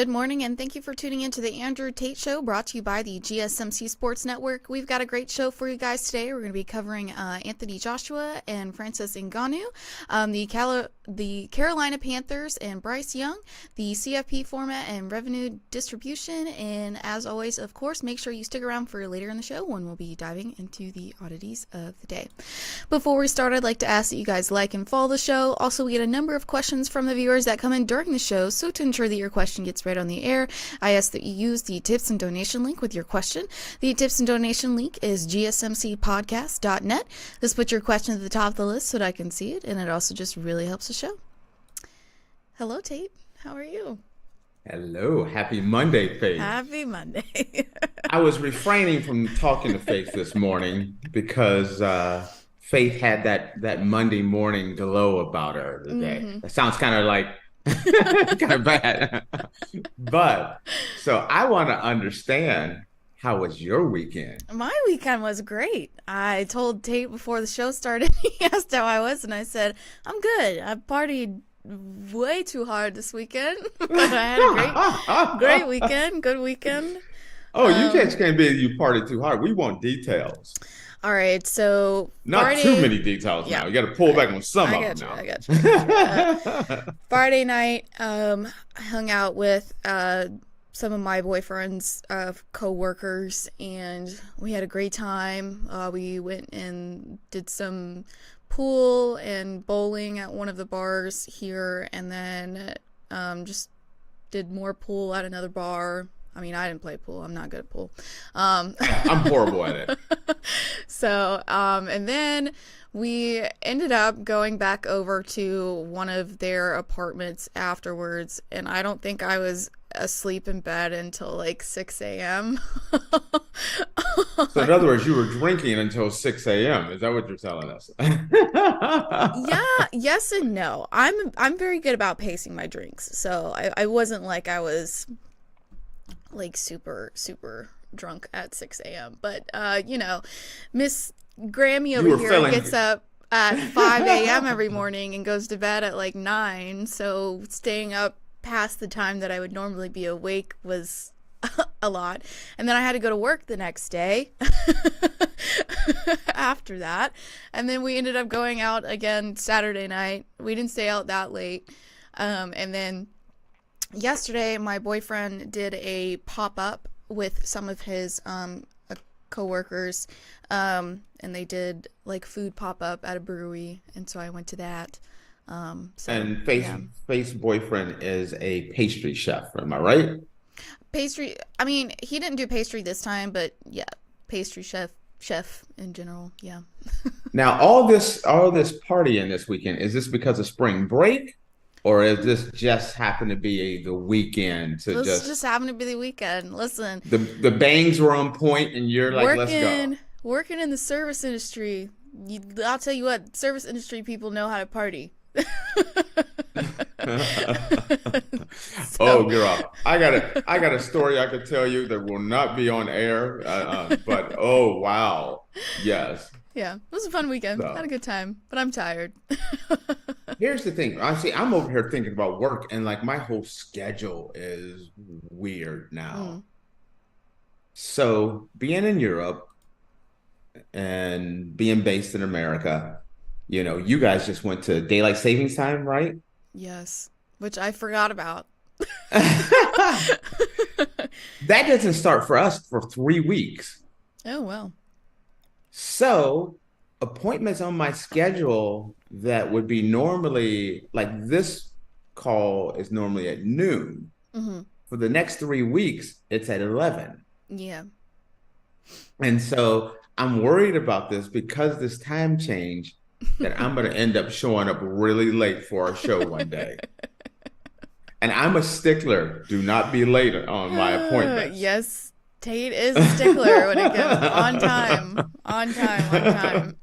Good morning, and thank you for tuning in to the Andrew Tate Show, brought to you by the GSMC Sports Network. We've got a great show for you guys today. We're going to be covering Anthony Joshua and Francis Ngannou, the Carolina Panthers and Bryce Young, the CFP format and revenue distribution, and as always, of course, make sure you stick around for later in the show when we'll be diving into the oddities of the day. Before we start, I'd like to ask that you guys like and follow the show. Also, we get a number of questions from the viewers that come in during the show, so to ensure that your question gets read on the air, I ask that you use the tips and donation link with your question. The tips and donation link is gsmcpodcast.net. Just put your question at the top of the list so that I can see it, and it also just really helps the show. Hello, Tate. How are you? Hello. Happy Monday, Faith. Happy Monday. I was refraining from talking to Faith this morning because Faith had that Monday morning glow about her today. Mm-hmm. That sounds kind of like kind of bad. But so I want to understand, how was your weekend? My weekend was great. I told Tate before the show started, he asked how I was, and I said, I'm good. I partied way too hard this weekend, but I had a great weekend, good weekend. Oh, you just can't be you partied too hard. We want details. All right, so not Friday, too many details now. You got to pull back on some of them now. I got you. Friday night, I hung out with some of my boyfriend's co-workers, and we had a great time. We went and did some pool and bowling at one of the bars here, and then just did more pool at another bar. I mean, I didn't play pool. I'm not good at pool. I'm horrible at it. So, and then we ended up going back over to one of their apartments afterwards, and I don't think I was asleep in bed until like 6 a.m. So in other words, you were drinking until 6 a.m. Is that what you're telling us? Yeah, yes and no. I'm very good about pacing my drinks, so I wasn't like I was like super drunk at 6 a.m. But you know, Miss Grammy over here gets up at 5 a.m. every morning and goes to bed at like 9, so staying up past the time that I would normally be awake was a lot. And then I had to go to work the next day after that, and then we ended up going out again Saturday night. We didn't stay out that late, and then yesterday, my boyfriend did a pop-up with some of his co-workers, and they did like food pop-up at a brewery, and so I went to that. And Faith's boyfriend is a pastry chef, am I right? Pastry, I mean, he didn't do pastry this time, but yeah, pastry chef in general, yeah. Now, all this partying this weekend, is this because of spring break? Or is this just happen to be the weekend to This just happened to be the weekend. Listen, the bangs were on point, and you're like, let's go. Working in the service industry, I'll tell you what, service industry people know how to party. Oh, girl, I got a story I could tell you that will not be on air. But oh wow, yes. Yeah, it was a fun weekend. Had a good time, but I'm tired. Here's the thing. I'm over here thinking about work, and like my whole schedule is weird now. So being in Europe and being based in America, you know, you guys just went to daylight savings time, right? Yes, which I forgot about. That doesn't start for us for 3 weeks. Oh, well. So appointments on my schedule that would be normally, like this call is normally at noon. Mm-hmm. For the next 3 weeks, it's at 11. Yeah. And so I'm worried about this because this time change that I'm going to end up showing up really late for our show one day. And I'm a stickler. Do not be late on my appointments. Yes, Tate is a stickler when it comes on time. On time.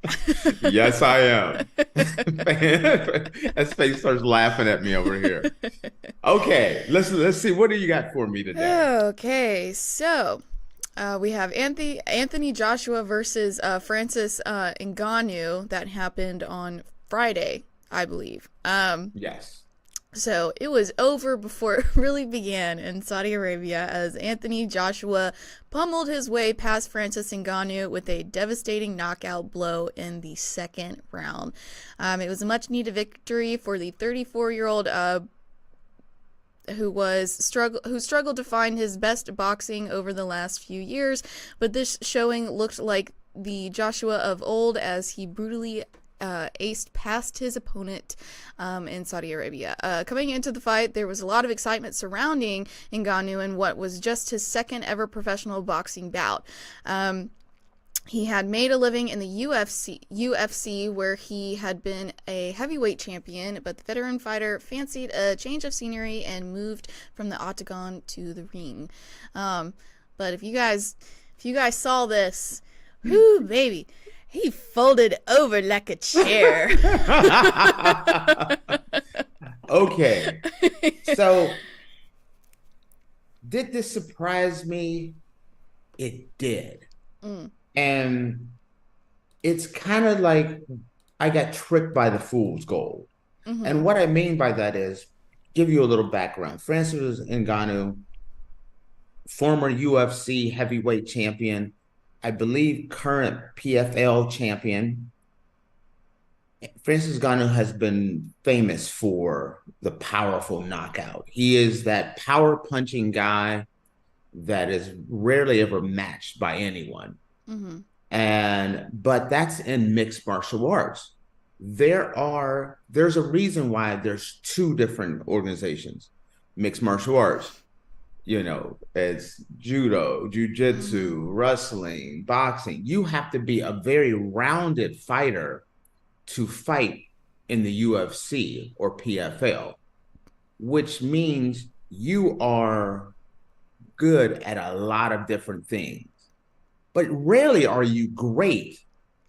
Yes, I am. That face starts laughing at me over here. Okay, let's see. What do you got for me today? Okay, so we have Anthony Joshua versus Francis Ngannou that happened on Friday, I believe. Yes. So it was over before it really began in Saudi Arabia as Anthony Joshua pummeled his way past Francis Ngannou with a devastating knockout blow in the second round. It was a much needed victory for the 34-year-old who struggled to find his best boxing over the last few years, but this showing looked like the Joshua of old as he brutally aced past his opponent in Saudi Arabia. Coming into the fight, there was a lot of excitement surrounding Ngannou in what was just his second ever professional boxing bout. He had made a living in the UFC, where he had been a heavyweight champion, but the veteran fighter fancied a change of scenery and moved from the octagon to the ring. But if you guys saw this, whoo, baby, he folded over like a chair. Okay. So, did this surprise me? It did. And it's kind of like I got tricked by the fool's gold. And what I mean by that is, give you a little background. Francis Ngannou, former UFC heavyweight champion, I believe current PFL champion. Francis Ngannou has been famous for the powerful knockout. He is that power punching guy that is rarely ever matched by anyone. But that's in mixed martial arts. There's a reason why there's two different organizations. Mixed martial arts, it's judo, jujitsu, wrestling, boxing. You have to be a very rounded fighter to fight in the UFC or PFL, which means you are good at a lot of different things. But rarely are you great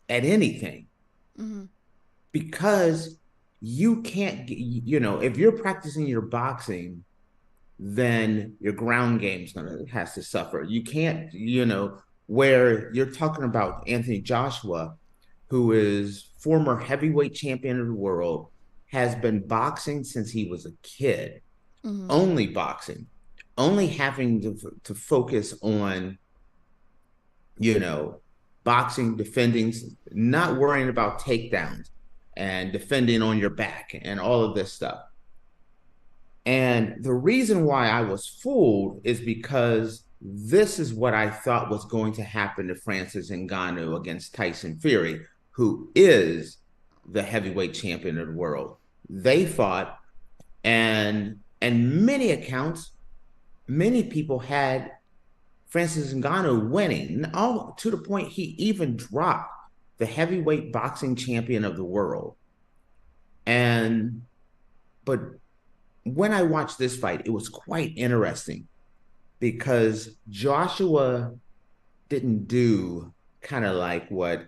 at anything, because you can't, if you're practicing your boxing, then your ground game's has to suffer. You can't, where you're talking about Anthony Joshua, who is former heavyweight champion of the world, has been boxing since he was a kid, only boxing, only having to focus on boxing, defending, not worrying about takedowns and defending on your back and all of this stuff. And the reason why I was fooled is because this is what I thought was going to happen to Francis Ngannou against Tyson Fury, who is the heavyweight champion of the world. They fought, and many accounts, many people had Francis Ngannou winning, all to the point he even dropped the heavyweight boxing champion of the world. But when I watched this fight, it was quite interesting because Joshua didn't do kind of like what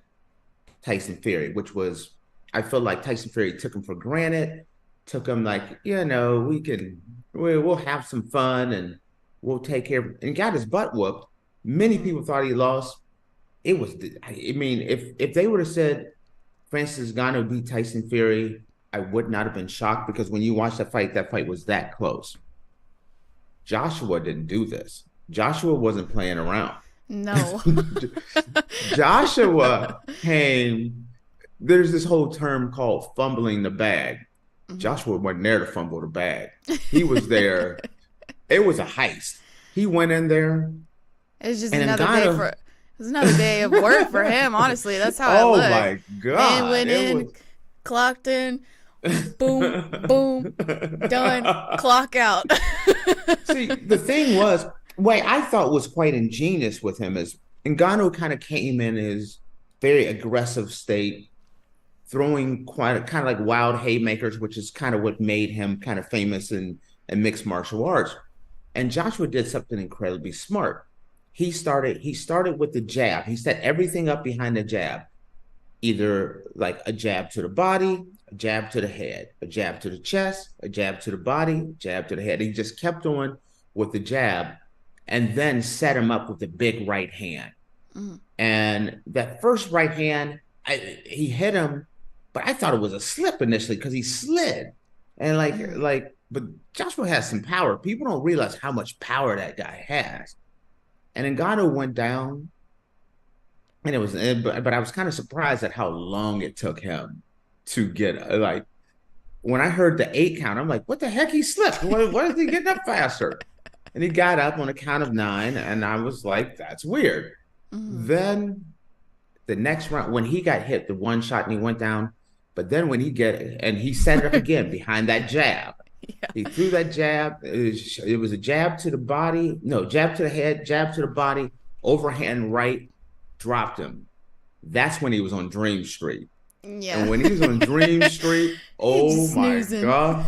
Tyson Fury, which was, I feel like Tyson Fury took him for granted, took him like, we'll have some fun and we'll take care of, and got his butt whooped. Many people thought he lost. If they would have said Francis Ngannou beat Tyson Fury, I would not have been shocked, because when you watch that fight was that close. Joshua didn't do this. Joshua wasn't playing around. No. Joshua came, there's this whole term called fumbling the bag. Joshua wasn't there to fumble the bag. He was there. It was a heist. He went in there. It was just another day of work for him, honestly. That's how it looked. Oh my God. And went in, clocked in, boom, boom, done, clock out. See, the thing was, what I thought was quite ingenious with him is Ngannou kind of came in his very aggressive state, throwing kind of like wild haymakers, which is kind of what made him kind of famous in mixed martial arts. And Joshua did something incredibly smart. He started with the jab. He set everything up behind the jab, either like a jab to the body, a jab to the head, a jab to the chest, a jab to the body, jab to the head. He just kept on with the jab, and then set him up with the big right hand. And that first right hand, he hit him, but I thought it was a slip initially because he slid. And like but Joshua has some power. People don't realize how much power that guy has. And Ngannou went down, and but I was kind of surprised at how long it took him to get like. When I heard the 8 count, I'm like, what the heck? He slipped. What is he getting up faster? And he got up on a count of 9, and I was like, that's weird. Mm-hmm. Then the next round, when he got hit, the one shot and he went down, but then when he set it up again behind that jab. Yeah. He threw that jab. It was a jab to the body, no, jab to the head, jab to the body, overhand right, dropped him. That's when he was on Dream Street. Yeah. And when he was on Dream Street, oh my God.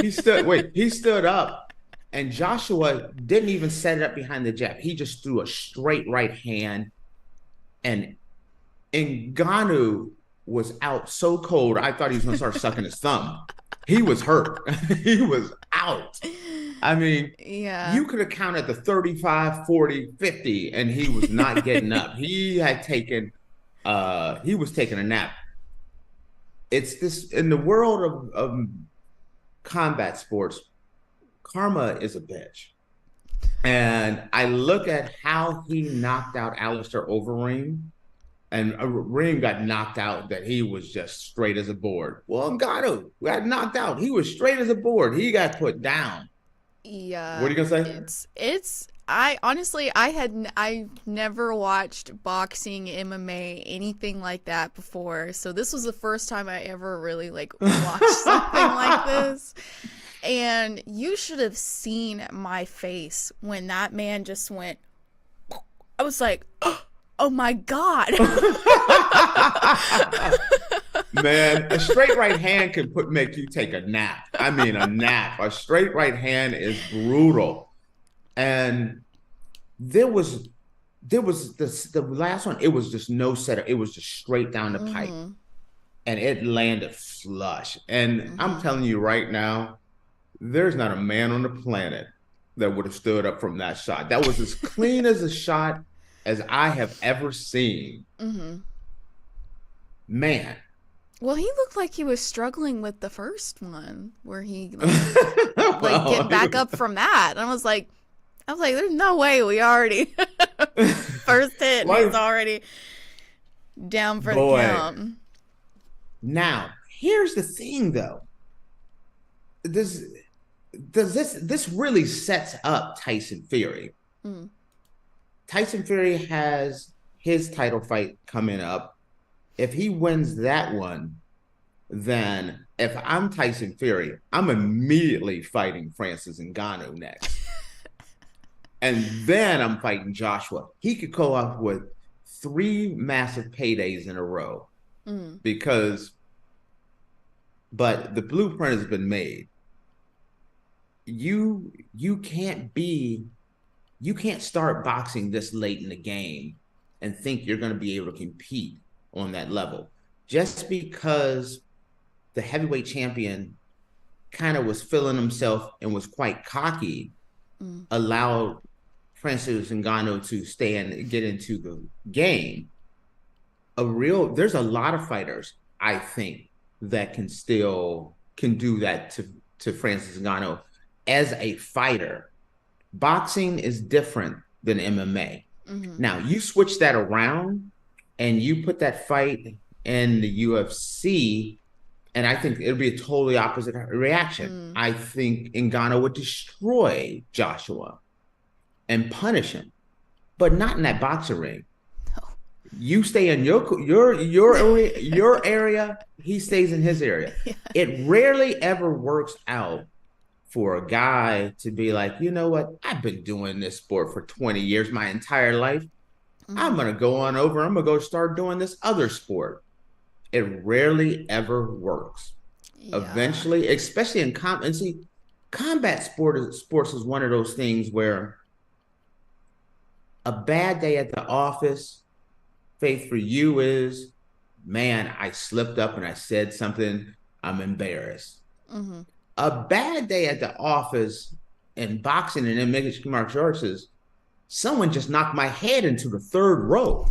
He stood up, and Joshua didn't even set it up behind the jab. He just threw a straight right hand, and Ngannou was out so cold, I thought he was going to start sucking his thumb. He was hurt. He was out. I mean, yeah, you could have counted the 35, 40, 50, and he was not getting up. He was taking a nap. It's this, in the world of combat sports, karma is a bitch. And I look at how he knocked out Alistair Overeem, and Reem got knocked out, that he was just straight as a board. Well, Ngannou got knocked out. He was straight as a board. He got put down. Yeah. What are you gonna say? I never watched boxing, MMA, anything like that before. So this was the first time I ever really like watched something like this. And you should have seen my face when that man just went. I was like, oh my God. Man, a straight right hand can make you take a nap. I mean, a nap. A straight right hand is brutal. And there was the last one. It was just no setup. It was just straight down the pipe, and it landed flush. And I'm telling you right now, there's not a man on the planet that would have stood up from that shot. That was as clean as a shot as I have ever seen. Man. Well, he looked like he was struggling with the first one, where he get back up from that. And I was like, there's no way we already first hit. And he's already down for the count. Now, here's the thing, though. This really sets up Tyson Fury. Tyson Fury has his title fight coming up. If he wins that one, then if I'm Tyson Fury, I'm immediately fighting Francis Ngannou next. And then I'm fighting Joshua. He could go up with 3 massive paydays in a row but the blueprint has been made. You can't start boxing this late in the game and think you're going to be able to compete on that level. Just because the heavyweight champion kind of was feeling himself and was quite cocky, allowed Francis Ngannou to stay and get into the game. There's a lot of fighters, I think, that can do that to Francis Ngannou as a fighter. Boxing is different than MMA. Now, you switch that around and you put that fight in the UFC, and I think it'll be a totally opposite reaction. I think Ngannou would destroy Joshua and punish him, but not in that boxing ring. No. You stay in your area, he stays in his area. Yeah. It rarely ever works out for a guy to be like, you know what? I've been doing this sport for 20 years, my entire life. I'm going to go on over. I'm going to go start doing this other sport. It rarely ever works. Yeah. Eventually, especially in combat sports is one of those things where a bad day at the office, Faith, for you is, man, I slipped up and I said something, I'm embarrassed. A bad day at the office in boxing and in mixed martial arts is, someone just knocked my head into the 3rd row.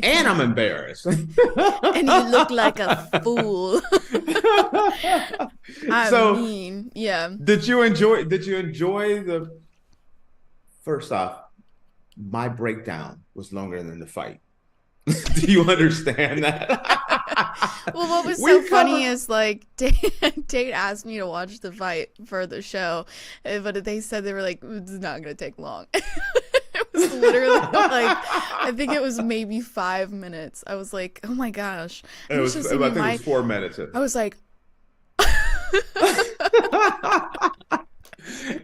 and I'm embarrassed. And you look like a fool. Yeah. Did you enjoy the first off, my breakdown was longer than the fight. Do you understand that? Well, what was so funny is like Tate asked me to watch the fight for the show, but they said they were like, it's not going to take long. It was literally like, I think it was maybe 5 minutes. I was like, oh my gosh. I think it was 4 minutes. I was like,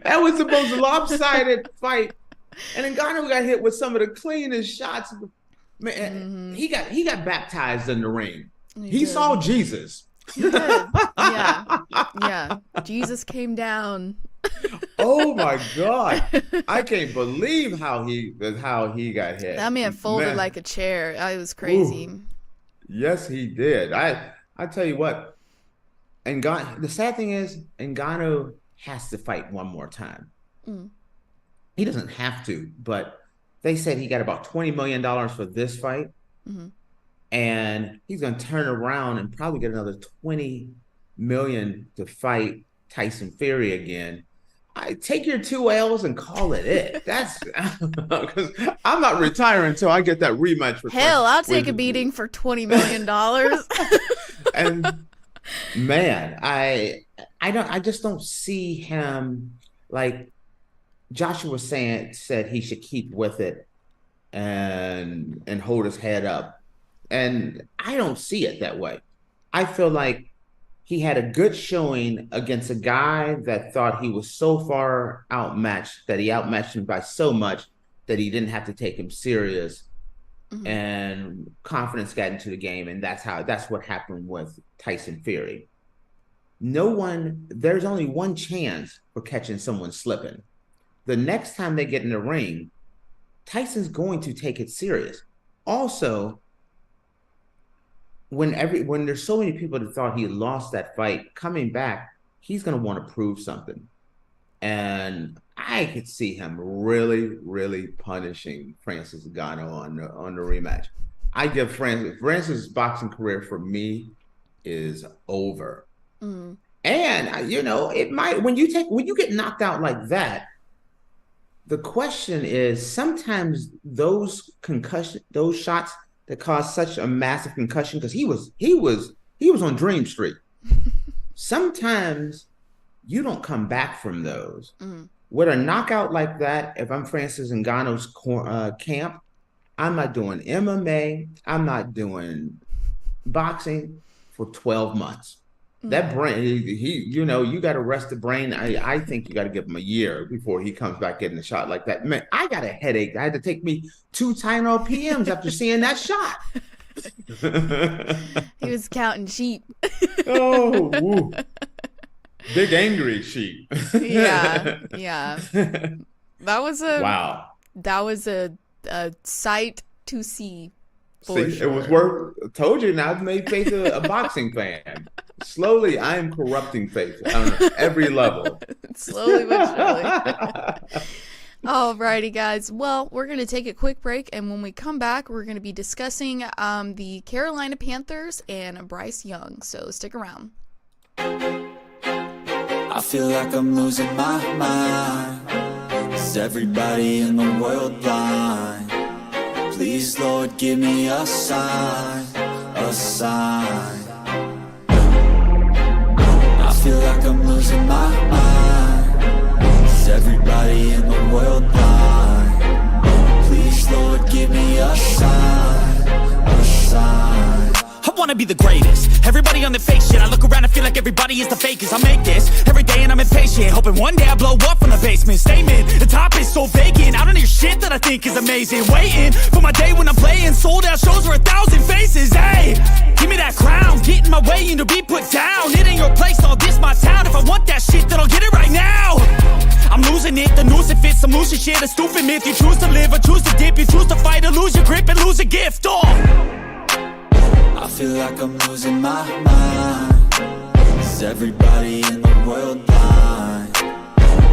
that was the most lopsided fight. And Ngannou got hit with some of the cleanest shots. Man, he got baptized in the ring. He saw Jesus. He did. Yeah. Jesus came down. Oh my God. I can't believe how he got hit. That man folded like a chair. It was crazy. Ooh. Yes, he did. I tell you what, the sad thing is Ngannou has to fight one more time. He doesn't have to, but they said he got about $20 million for this fight. And he's going to turn around and probably get another $20 million to fight Tyson Fury again. I take your 2 L's and call it. That's because I'm not retiring until I get that rematch. Hell, I'll take a beating for $20 million. And man, I just don't see him, like Joshua said he should keep with it and hold his head up. And I don't see it that way. I feel like he had a good showing against a guy that thought he was so far outmatched, that he outmatched him by so much that he didn't have to take him serious. And confidence got into the game. And that's what happened with Tyson Fury. There's only one chance for catching someone slipping. The next time they get in the ring, Tyson's going to take it serious. Also, when there's so many people that thought he lost that fight, coming back, he's going to want to prove something. And I could see him really, really punishing Francis Ngannou on the rematch. I give Francis' boxing career for me is over. And it might, when you get knocked out like that, the question is sometimes those shots that caused such a massive concussion, because he was on Dream Street. Sometimes you don't come back from those. With a knockout like that, if I'm Francis Ngannou's camp, I'm not doing MMA. I'm not doing boxing for 12 months. That brain, you got to rest the brain. I think you got to give him a year before he comes back getting a shot like that. Man, I got a headache. I had to take me 2 Tylenol PMs after seeing that shot. He was counting sheep. Oh, woo. Big angry sheep. Yeah. That was a sight to see. Sure. It was worth. Told you now. I've made Faith a boxing fan. Slowly, I am corrupting Faith on every level. Slowly but surely. Alrighty, guys. Well, we're going to take a quick break, and when we come back, we're going to be discussing the Carolina Panthers and Bryce Young. So stick around. I feel like I'm losing my mind. Is everybody in the world blind? Please, Lord, give me a sign, a sign. I feel like I'm losing my mind. Is everybody in the world blind? Please, Lord, give me a sign, a sign. I wanna be the greatest. Everybody on the fake shit. I look around and feel like everybody is the fakest. I make this every day and I'm impatient, hoping one day I blow up from the basement. Statement, the top is so vacant. I don't hear shit that I think is amazing. Waiting for my day when I'm playing sold out shows for 1,000 faces. Hey, give me that crown, get in my way and to be put down. It ain't your place, all this my town. If I want that shit, then I'll get it right now. I'm losing it, the noose it fits, I'm losing shit. A stupid myth, you choose to live or choose to dip. You choose to fight or lose your grip and lose a gift. I feel like I'm losing my mind. Is everybody in the world blind?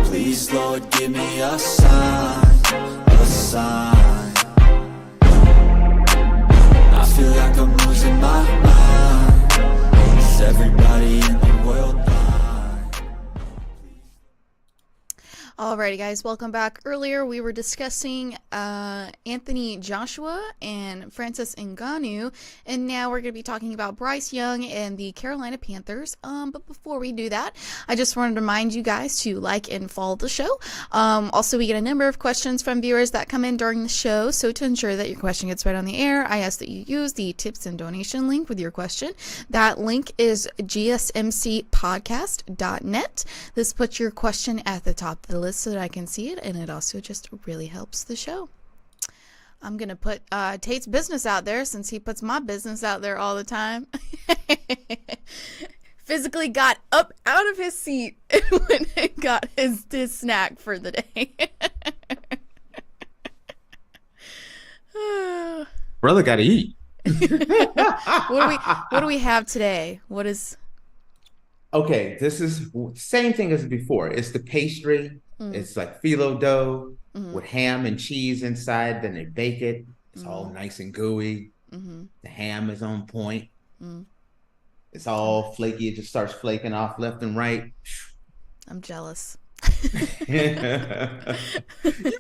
Please, Lord, give me a sign, a sign. Alrighty, guys, welcome back. Earlier, we were discussing Anthony Joshua and Francis Ngannou, and now we're going to be talking about Bryce Young and the Carolina Panthers. But before we do that, I just wanted to remind you guys to like and follow the show. Also, we get a number of questions from viewers that come in during the show, so to ensure that your question gets read on the air, I ask that you use the tips and donation link with your question. That link is gsmcpodcast.net. This puts your question at the top of the list so that I can see it, and it also just really helps the show. I'm going to put Tate's business out there since he puts my business out there all the time. Physically got up out of his seat and went and got his snack for the day. Brother got to eat. What do we have today? What is... Okay, this is same thing as before. It's the pastry. It's like phyllo dough with ham and cheese inside. Then they bake it. It's all nice and gooey. The ham is on point. It's all flaky. It just starts flaking off left and right. I'm jealous. You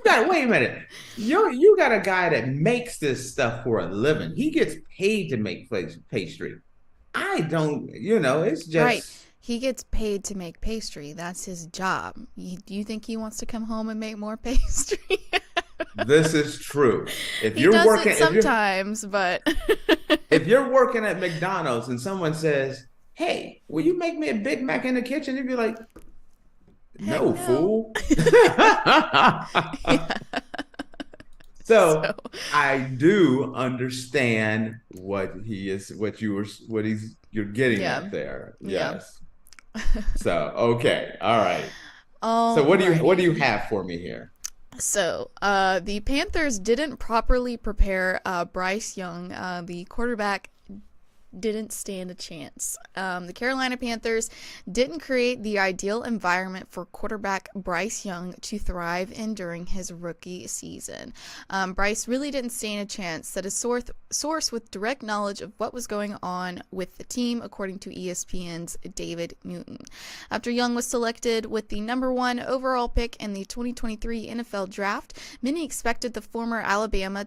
got, wait a minute. You got a guy that makes this stuff for a living. He gets paid to make pastry. I don't, it's just... Right. He gets paid to make pastry. That's his job. Do you think he wants to come home and make more pastry? This is true. If He you're does working, it sometimes, but if you're working at McDonald's and someone says, "Hey, will you make me a Big Mac in the kitchen?" You'd be like, "No, no. fool." Yeah. So I do understand what you're getting Yeah. at there. Yeah. Yes. So okay, all right. So what do you have for me here? So, the Panthers didn't properly prepare Bryce Young. The quarterback didn't stand a chance. The Carolina Panthers didn't create the ideal environment for quarterback Bryce Young to thrive in during his rookie season. Bryce really didn't stand a chance, said a source with direct knowledge of what was going on with the team, according to ESPN's David Newton. After Young was selected with the number 1 overall pick in the 2023 NFL Draft, many expected the former Alabama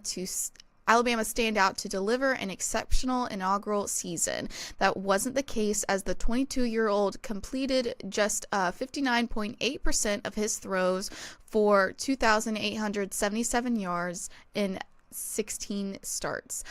standout to deliver an exceptional inaugural season. That wasn't the case, as the 22-year-old completed just 59.8% of his throws for 2,877 yards in 16 starts.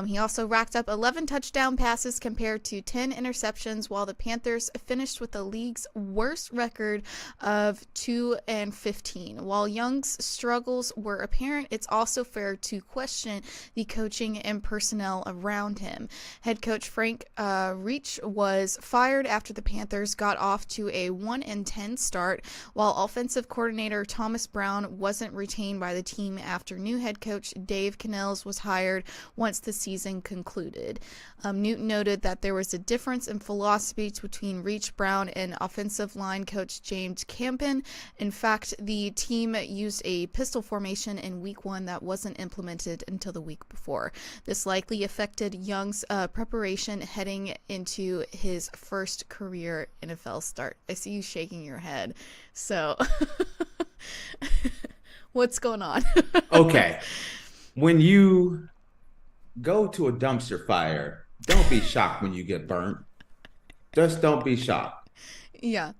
He also racked up 11 touchdown passes compared to 10 interceptions, while the Panthers finished with the league's worst record of 2-15. While Young's struggles were apparent, it's also fair to question the coaching and personnel around him. Head coach Frank Reich was fired after the Panthers got off to a 1-10 start, while offensive coordinator Thomas Brown wasn't retained by the team after new head coach Dave Cannells was hired once the season concluded. Newton noted that there was a difference in philosophies between Reach, Brown, and offensive line coach James Campen. In fact, the team used a pistol formation in week 1 that wasn't implemented until the week before. This likely affected Young's preparation heading into his first career NFL start. I see you shaking your head. So, what's going on? Okay. When you go to a dumpster fire, don't be shocked when you get burnt. Just don't be shocked. Yeah.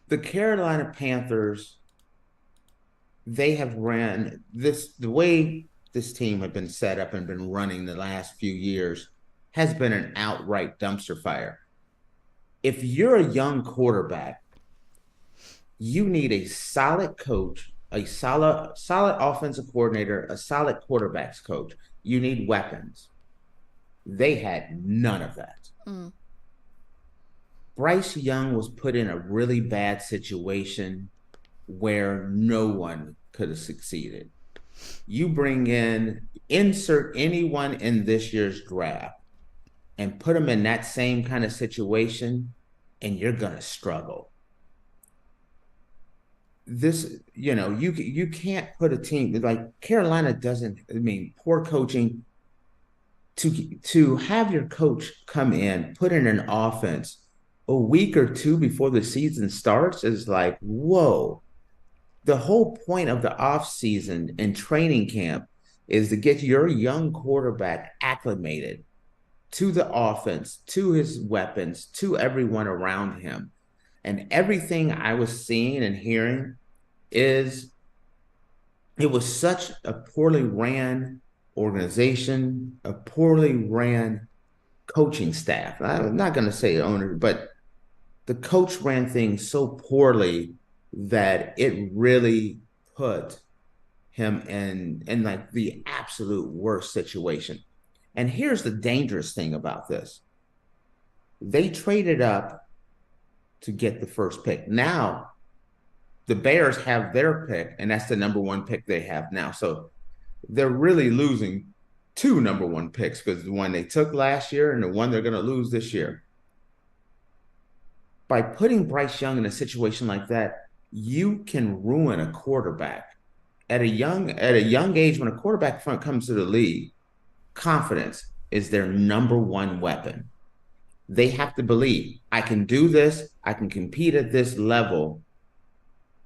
The Carolina Panthers, they have ran this, the way this team had been set up and been running the last few years has been an outright dumpster fire. If you're a young quarterback, you need a solid coach, a solid offensive coordinator, a solid quarterbacks coach. You need weapons. They had none of that. Bryce Young was put in a really bad situation where no one could have succeeded. You insert anyone in this year's draft and put them in that same kind of situation, and you're going to struggle. You can't put a team like Carolina doesn't. I mean, poor coaching. To have your coach come in, put in an offense a week or two before the season starts is like, whoa. The whole point of the off season and training camp is to get your young quarterback acclimated to the offense, to his weapons, to everyone around him. And everything I was seeing and hearing is it was such a poorly ran organization, a poorly ran coaching staff. I'm not going to say owner, but the coach ran things so poorly that it really put him in like the absolute worst situation. And here's the dangerous thing about this. They traded up to get the first pick. Now the Bears have their pick, and that's the number one pick they have now. So they're really losing two number one picks, because the one they took last year and the one they're going to lose this year. By putting Bryce Young in a situation like that, you can ruin a quarterback at a young age. When a quarterback front comes to the league, confidence is their number one weapon. They have to believe, I can do this, I can compete at this level.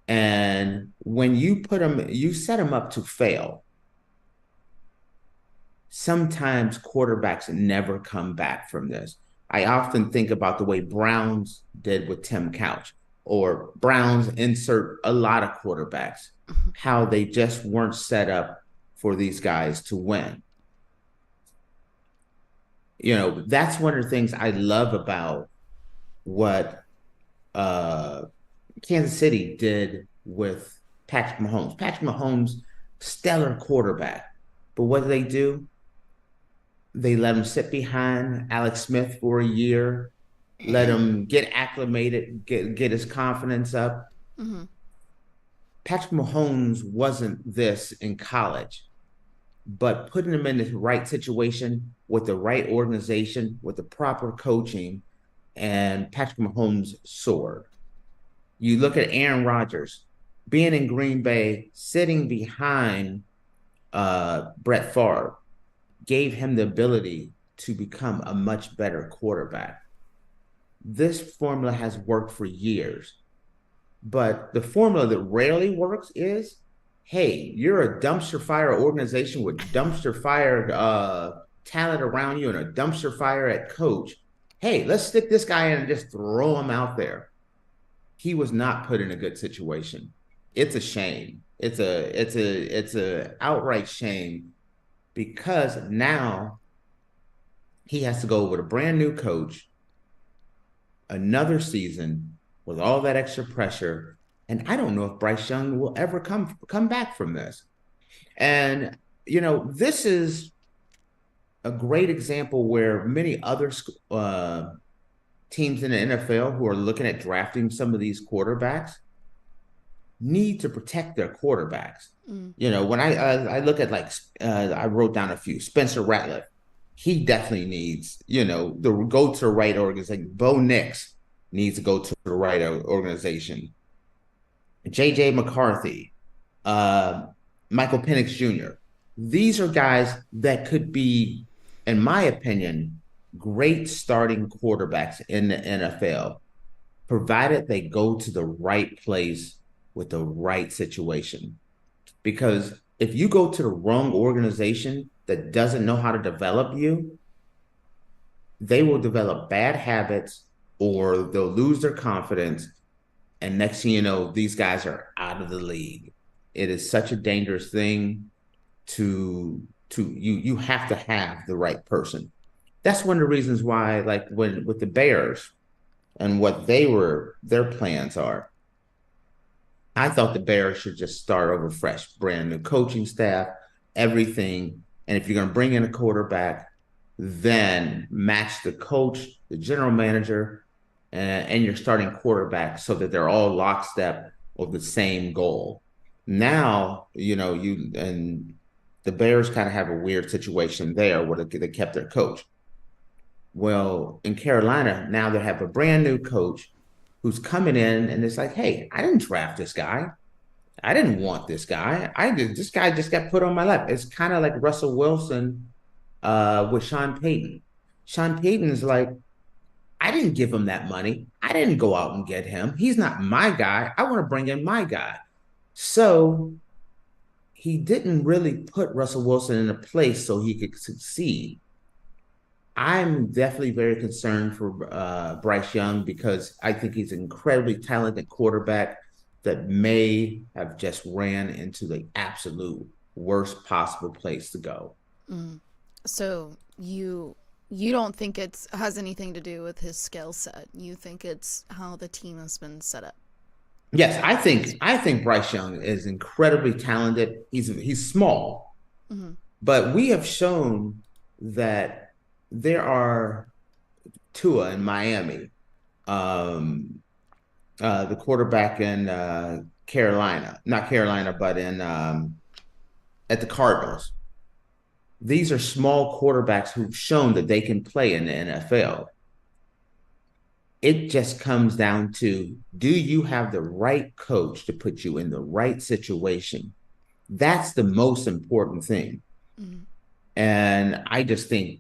And when you set them up to fail. Sometimes quarterbacks never come back from this. I often think about the way Browns did with Tim Couch, or Browns insert a lot of quarterbacks, how they just weren't set up for these guys to win. That's one of the things I love about what Kansas City did with Patrick Mahomes. Patrick Mahomes, stellar quarterback. But what do? They let him sit behind Alex Smith for a year, let him get acclimated, get his confidence up. Mm-hmm. Patrick Mahomes wasn't this in college, but putting him in the right situation with the right organization, with the proper coaching, and Patrick Mahomes soared. You look at Aaron Rodgers being in Green Bay, sitting behind Brett Favre, gave him the ability to become a much better quarterback. This formula has worked for years, but the formula that rarely works is, hey, you're a dumpster fire organization with dumpster fire talent around you and a dumpster fire at coach. Hey, let's stick this guy in and just throw him out there. He was not put in a good situation. It's a shame. It's a outright shame, because now he has to go with a brand new coach, another season with all that extra pressure. And I don't know if Bryce Young will ever come back from this. And, this is a great example where many other teams in the NFL who are looking at drafting some of these quarterbacks need to protect their quarterbacks. When I look at, I wrote down a few. Spencer Rattler, he definitely needs, to go to the right organization. Bo Nix needs to go to the right organization. J.J. McCarthy, Michael Penix Jr. These are guys that could be, in my opinion, great starting quarterbacks in the NFL, provided they go to the right place with the right situation. Because if you go to the wrong organization that doesn't know how to develop you, they will develop bad habits, or they'll lose their confidence. And next thing you know, these guys are out of the league. It is such a dangerous thing you have to have the right person. That's one of the reasons why, with the Bears and what their plans are, I thought the Bears should just start over fresh, brand new coaching staff, everything. And if you're going to bring in a quarterback, then match the coach, the general manager, and your starting quarterback, so that they're all lockstep of the same goal. Now, the Bears kind of have a weird situation there where they kept their coach. Well, in Carolina, now they have a brand new coach who's coming in, and it's like, hey, I didn't draft this guy. I didn't want this guy. This guy just got put on my lap. It's kind of like Russell Wilson with Sean Payton. Sean Payton is like, I didn't give him that money. I didn't go out and get him. He's not my guy. I want to bring in my guy. So he didn't really put Russell Wilson in a place so he could succeed. I'm definitely very concerned for Bryce Young because I think he's an incredibly talented quarterback that may have just ran into the absolute worst possible place to go. So you don't think it's has anything to do with his skill set. You think it's how the team has been set up. Yes, I think Bryce Young is incredibly talented. He's small, but we have shown that there are Tua in Miami, um, the quarterback in Carolina, not Carolina, but in at the Cardinals. These are small quarterbacks who've shown that they can play in the NFL. It just comes down to, do you have the right coach to put you in the right situation? That's the most important thing. And I just think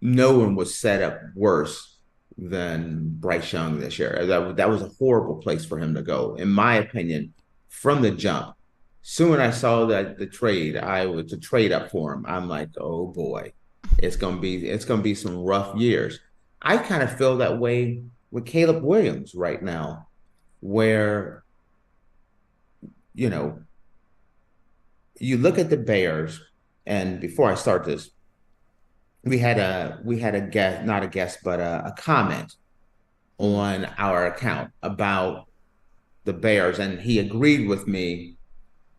no one was set up worse than Bryce Young this year. That was a horrible place for him to go, in my opinion, from the jump. Soon when I saw that the trade up for him, I'm like, oh boy, it's gonna be some rough years. I kind of feel that way with Caleb Williams right now, where you know you look at the Bears, and before I start this, we had a guest, not a guest, but a comment on our account about the Bears, and he agreed with me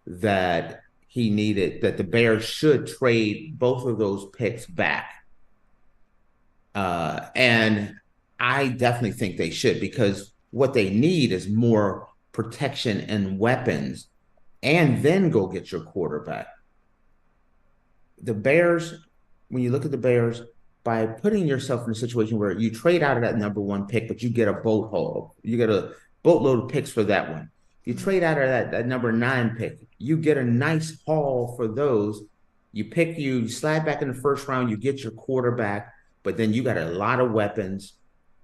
that the Bears should trade both of those picks back. And I definitely think they should, because what they need is more protection and weapons, and then go get your quarterback. The Bears, when you look at the Bears, by putting yourself in a situation where you trade out of that number one pick, but you get a boatload of picks for that one. You trade out of that number 9 pick, you get a nice haul for those. You slide back in the first round, you get your quarterback, but then you got a lot of weapons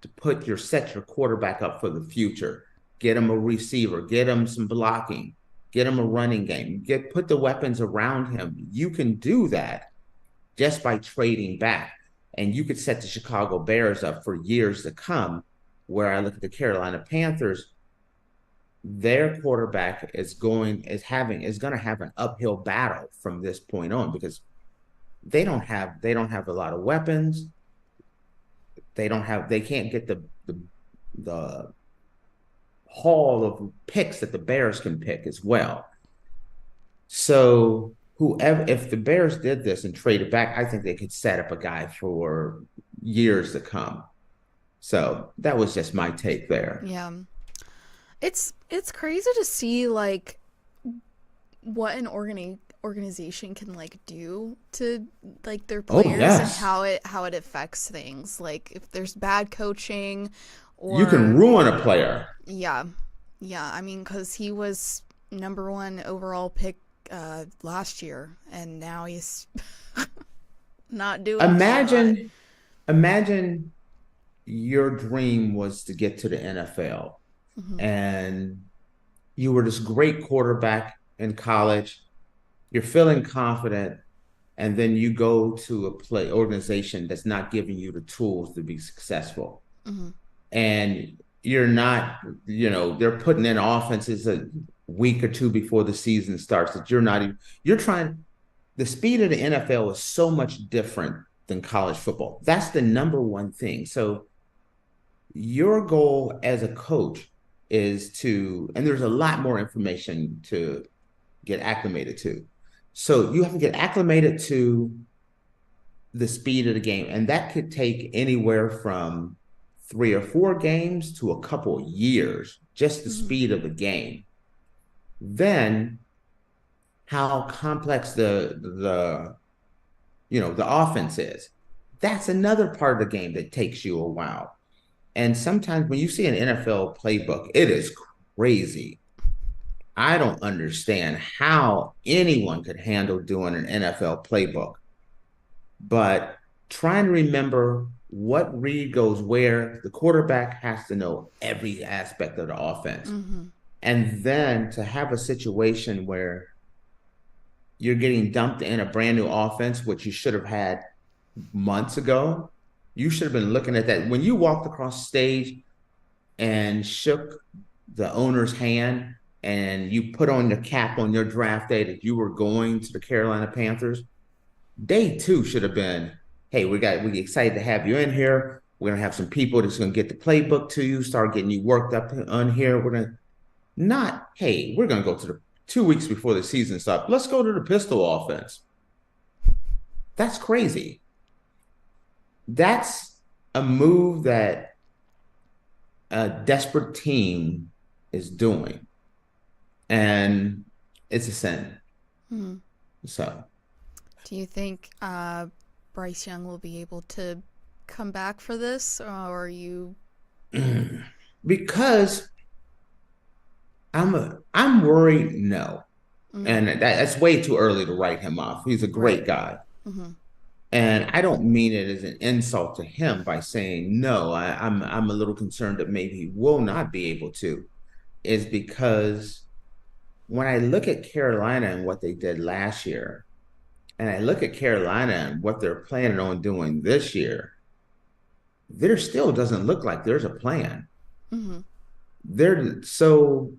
to set your quarterback up for the future. Get him a receiver, get him some blocking, get him a running game, put the weapons around him. You can do that just by trading back. And you could set the Chicago Bears up for years to come, where I look at the Carolina Panthers, their quarterback is going to have an uphill battle from this point on, because they don't have a lot of weapons. They can't get the haul of picks that the Bears can pick as well. So if the Bears did this and traded back, I think they could set up a guy for years to come. So that was just my take there. Yeah. It's crazy to see like what an organization can like do to like their players and how it affects things. Like if there's bad coaching, or you can ruin a player. Yeah. I mean, because he was number 1 overall pick last year, and now he's not doing. Imagine your dream was to get to the NFL, and you were this great quarterback in college. You're feeling confident, and then you go to a organization that's not giving you the tools to be successful. And you're not, they're putting in offenses a week or two before the season starts that the speed of the NFL is so much different than college football. That's the number one thing. So your goal as a coach is and there's a lot more information to get acclimated to. So you have to get acclimated to the speed of the game. And that could take anywhere from 3 or 4 games to a couple years, just the speed of the game. Then how complex the offense is. That's another part of the game that takes you a while. And sometimes when you see an NFL playbook, it is crazy. I don't understand how anyone could handle doing an NFL playbook. But try and remember what read goes where. The quarterback has to know every aspect of the offense. And then to have a situation where you're getting dumped in a brand new offense, which you should have had months ago. You should have been looking at that. When you walked across stage and shook the owner's hand and you put on the cap on your draft day that you were going to the Carolina Panthers, day two should have been, hey, we're excited to have you in here. We're going to have some people that's going to get the playbook to you, start getting you worked up on here. We're going to not, hey, we're going to go to the 2 weeks before the season starts. Let's go to the pistol offense. That's crazy. That's a move that a desperate team is doing. And it's a sin. So. Do you think Bryce Young will be able to come back for this? Or are you... Because I'm worried, no. And that's way too early to write him off. He's a great guy. And I don't mean it as an insult to him by saying no. I'm a little concerned that maybe he will not be able to, is because when I look at Carolina and what they did last year, and I look at Carolina and what they're planning on doing this year, there still doesn't look like there's a plan. So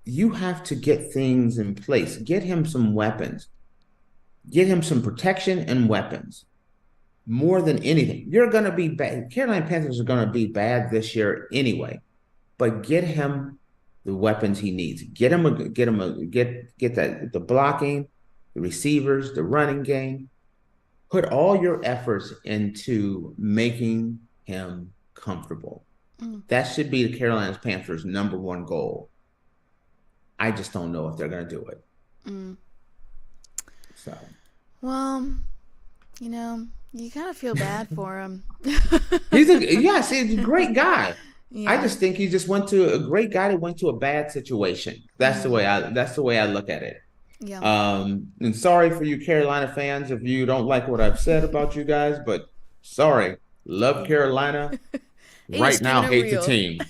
you have to get things in place. Get him some weapons. Get him some protection and weapons. More than anything. You're going to be bad. Carolina Panthers are going to be bad this year anyway. But get him the weapons he needs. Get the blocking, the receivers, the running game. Put all your efforts into making him comfortable. That should be the Carolina Panthers' number one goal. I just don't know if they're going to do it. So. Well, you kind of feel bad for him. He's a great guy. Yeah. I just think he just went to a great guy that went to a bad situation. That's the way I look at it. Yeah. And sorry for you Carolina fans if you don't like what I've said about you guys, but sorry. Love Carolina. Right now, hate the team.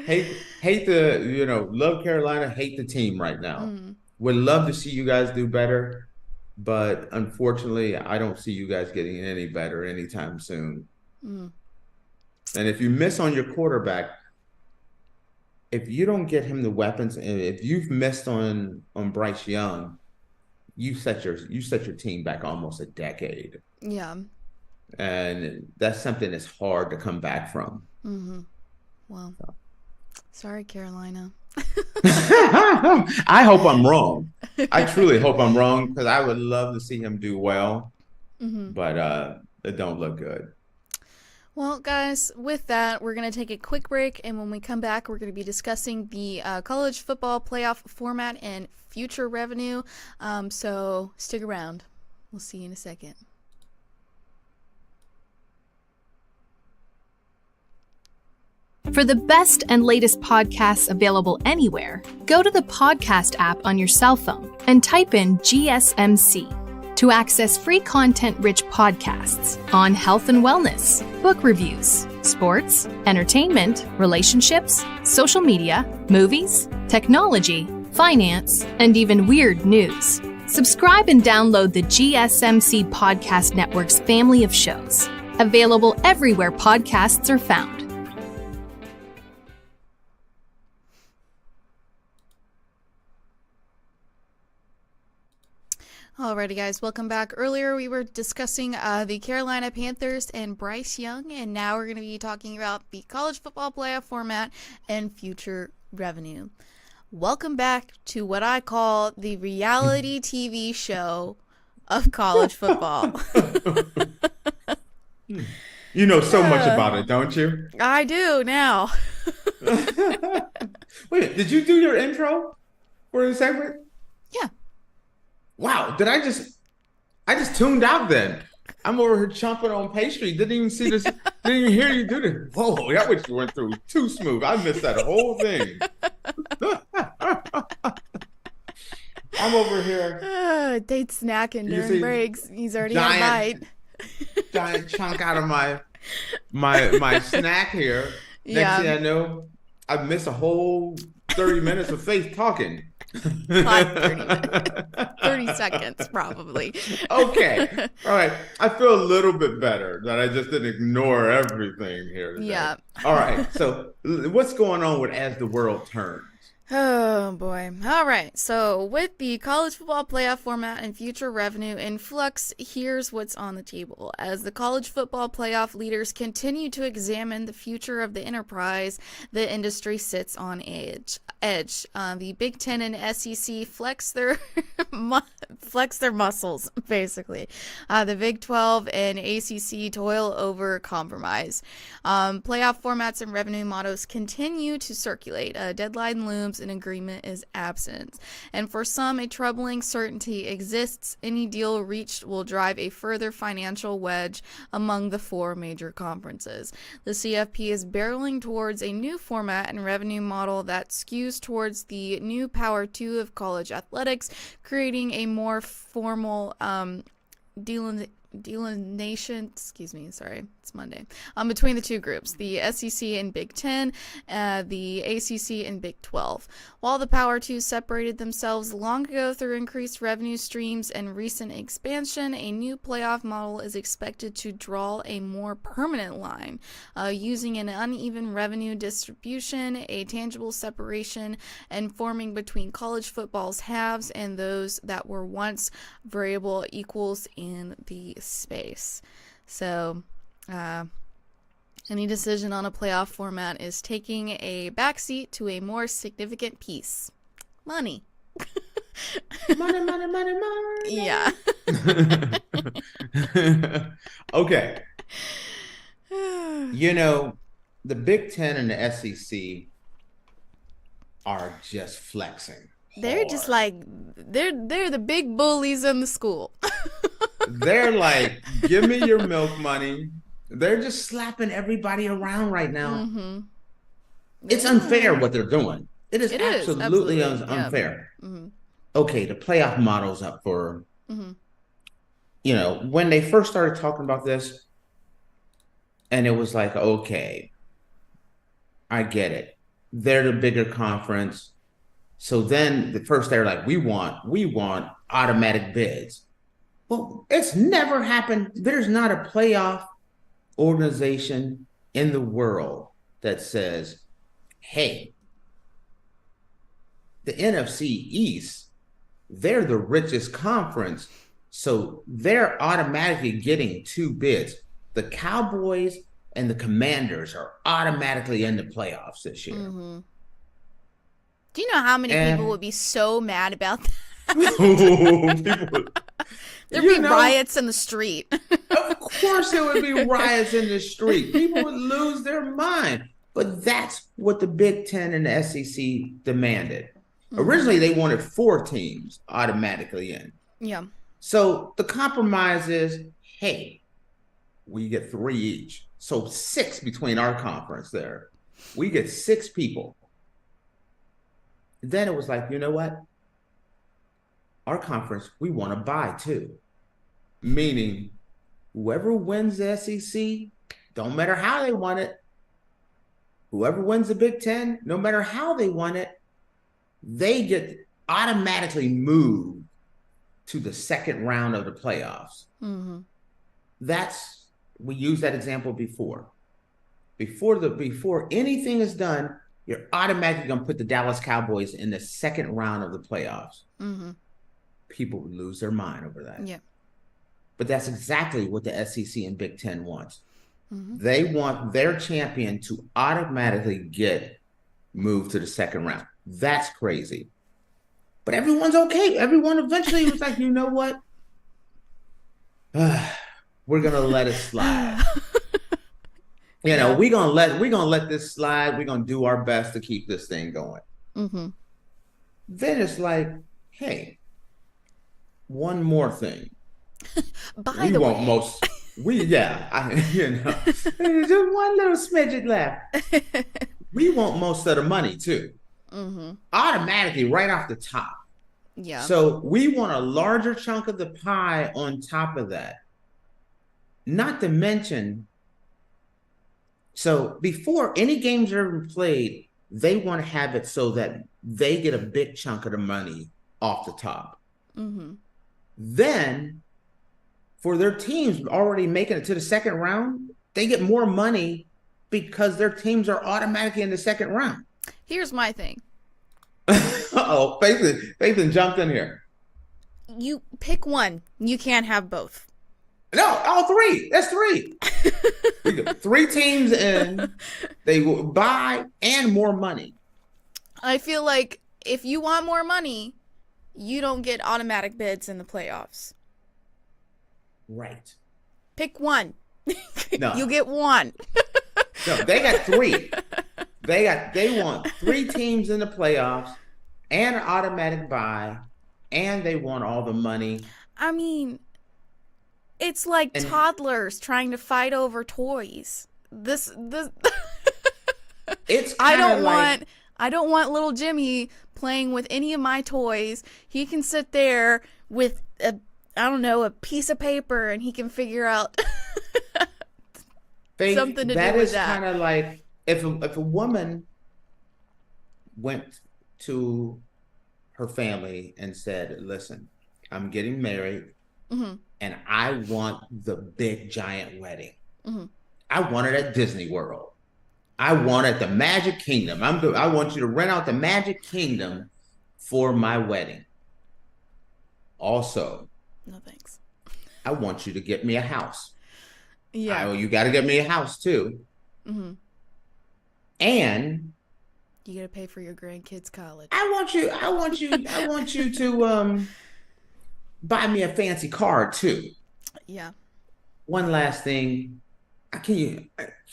hate the, love Carolina, hate the team right now. Would love to see you guys do better, but unfortunately, I don't see you guys getting any better anytime soon. And if you miss on your quarterback, if you don't get him the weapons, and if you've missed on Bryce Young, you set your team back almost a decade. Yeah. And that's something that's hard to come back from. Well, sorry, Carolina. I hope I'm wrong. I truly hope I'm wrong, because I would love to see him do well, but it don't look good. Well, guys, with that, we're going to take a quick break, and when we come back, we're going to be discussing the college football playoff format and future revenue. So stick around. We'll see you in a second. For the best and latest podcasts available anywhere, go to the podcast app on your cell phone and type in GSMC to access free content-rich podcasts on health and wellness, book reviews, sports, entertainment, relationships, social media, movies, technology, finance, and even weird news. Subscribe and download the GSMC Podcast Network's family of shows, available everywhere podcasts are found. Alrighty, guys, welcome back. Earlier, we were discussing the Carolina Panthers and Bryce Young, and now we're going to be talking about the college football playoff format and future revenue. Welcome back to what I call the reality TV show of college football. You know so much about it, don't you? I do now. Wait, did you do your intro for the segment? Yeah. Wow, I just tuned out then. I'm over here chomping on pastry. Didn't even see this. Didn't even hear you do this. Whoa, that what you went through. Too smooth. I missed that whole thing. I'm over here. Date's snacking during breaks. He's already had a bite. Giant chunk out of my snack here. Next thing I know, I miss a whole 30 minutes of Faith talking. Not 30 minutes. 30 seconds, probably. Okay. All right. I feel a little bit better that I just didn't ignore everything here today. Yeah. All right. So what's going on with As the World Turns? Oh boy. All right. So with the college football playoff format and future revenue in flux, here's what's on the table. As the college football playoff leaders continue to examine the future of the enterprise, the industry sits on edge. The Big Ten and SEC flex their muscles, basically. The Big 12 and ACC toil over compromise. Playoff formats and revenue models continue to circulate. A deadline looms. An agreement is absent. And for some, a troubling certainty exists. Any deal reached will drive a further financial wedge among the four major conferences. The CFP is barreling towards a new format and revenue model that skews towards the new Power 2 of college athletics, creating a more formal delineation, it's Monday, between the two groups, the SEC and Big Ten, the ACC and Big 12. While the Power 2 separated themselves long ago through increased revenue streams and recent expansion, a new playoff model is expected to draw a more permanent line, using an uneven revenue distribution, a tangible separation, and forming between college football's halves and those that were once variable equals in the space. So, any decision on a playoff format is taking a backseat to a more significant piece. Money. Money. Yeah. Okay. You know, the Big Ten and the SEC are just flexing. They're just like, they're the big bullies in the school. They're like, give me your milk money. They're just slapping everybody around right now. Mm-hmm. It's unfair what they're doing. It is absolutely unfair. Yeah. Mm-hmm. Okay, the playoff model's up for, Mm-hmm. you know, when they first started talking about this, and it was like, okay, I get it. They're the bigger conference. So then the first they're like, we want automatic bids. Well, it's never happened. There's not a playoff organization in the world that says, hey, the NFC East, they're the richest conference, so they're automatically getting two bids. The Cowboys and the Commanders are automatically in the playoffs this year. Mm-hmm. Do you know how many people would be so mad about that? There'd be riots in the street. Of course there would be riots in the street. People would lose their mind. But that's what the Big Ten and the SEC demanded. Mm-hmm. Originally, they wanted 4 teams automatically in. Yeah. So the compromise is, hey, we get 3 each. So 6 between our conference there. We get 6 people. Then it was like, you know what? Our conference, we want to buy too. Meaning, whoever wins the SEC, don't matter how they want it. Whoever wins the Big Ten, no matter how they want it, they get automatically moved to the second round of the playoffs. Mm-hmm. We used that example before. Before anything is done, you're automatically going to put the Dallas Cowboys in the second round of the playoffs. Mm-hmm. People would lose their mind over that. Yeah. But that's exactly what the SEC and Big Ten wants. Mm-hmm. They want their champion to automatically get moved to the second round. That's crazy. But everyone's okay. Everyone eventually was like, you know what? We're gonna let it slide. We're gonna let this slide. We're gonna do our best to keep this thing going. Mm-hmm. Then it's like, hey, one more thing. By the way, just one little smidget left. We want most of the money too. Mm-hmm. Automatically, right off the top. Yeah. So we want a larger chunk of the pie on top of that. Not to mention, so before any games are ever played, they want to have it so that they get a big chunk of the money off the top. Mm-hmm. Then, for their teams already making it to the second round, they get more money because their teams are automatically in the second round. Here's my thing. Uh-oh, Faithlin jumped in here. You pick one. You can't have both. No, all three. That's three. You get 3 teams in, they will buy and more money. I feel like if you want more money, you don't get automatic bids in the playoffs. Right. Pick one. No. You get one. No, they got 3. They want 3 teams in the playoffs and an automatic buy, and they want all the money. I mean, it's like toddlers trying to fight over toys. This It's I don't want little Jimmy playing with any of my toys. He can sit there with a piece of paper, and he can figure out something to do with that. That is kind of like if a woman went to her family and said, "Listen, I'm getting married, mm-hmm. and I want the big giant wedding. Mm-hmm. I want it at Disney World. I want it at the Magic Kingdom. I want you to rent out the Magic Kingdom for my wedding. Also, no thanks. I want you to get me a house. Yeah, you got to get me a house too. Mm-hmm. And you got to pay for your grandkids' college. I want you to buy me a fancy car too. Yeah. One last thing. Can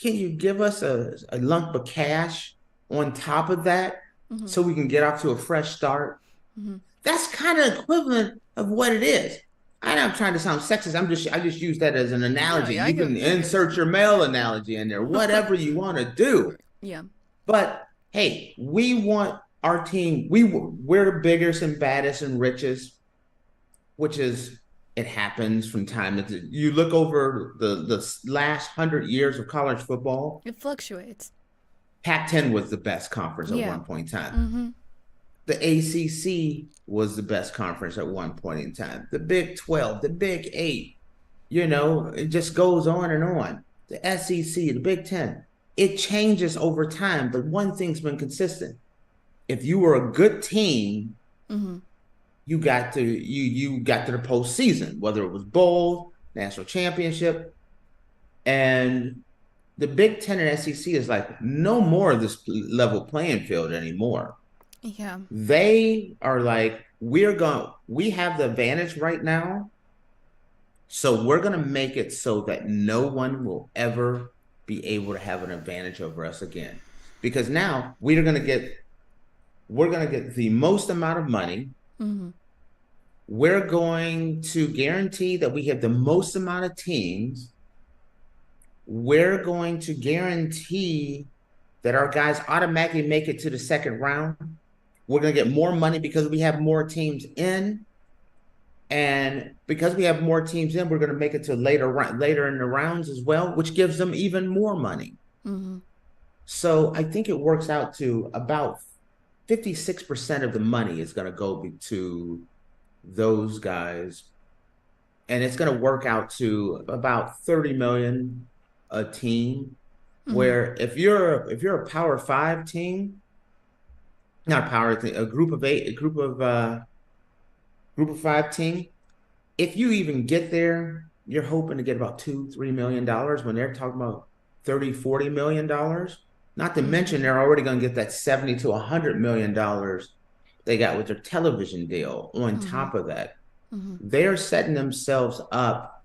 you give us a lump of cash on top of that, mm-hmm. so we can get off to a fresh start? Mm-hmm. That's kind of equivalent of what it is. I'm not trying to sound sexist. I just use that as an analogy. No, you can insert your male analogy in there, whatever you want to do. Yeah. But hey, we want our team. We're the biggest and baddest and richest, which is. It happens from time to time. You look over the last 100 years of college football. It fluctuates. Pac-10 was the best conference at one point in time. Mm-hmm. The ACC was the best conference at one point in time. The Big 12, the Big 8, it just goes on and on. The SEC, the Big 10. It changes over time, but one thing's been consistent. If you were a good team, mm-hmm. you got to the postseason, whether it was bowl, national championship, and the Big 10 and SEC is like no more of this level playing field anymore. Yeah, they are like we have the advantage right now, so we're gonna make it so that no one will ever be able to have an advantage over us again, because now we're gonna get the most amount of money. mm-hmm. We're going to guarantee that we have the most amount of teams. We're going to guarantee that our guys automatically make it to the second round. We're going to get more money because we have more teams in. And because we have more teams in, we're going to make it to later in the rounds as well, which gives them even more money. Mm-hmm. So I think it works out to about 56% of the money is going to go to those guys, and it's going to work out to about 30 million a team. Mm-hmm. Where if you're a Power 5 team, not a power team, a group of 5 team, if you even get there, you're hoping to get about $2-3 million when they're talking about $30-40 million. Not to mention they're already going to get that $70 to $100 million they got with their television deal on mm-hmm. top of that. Mm-hmm. They're setting themselves up.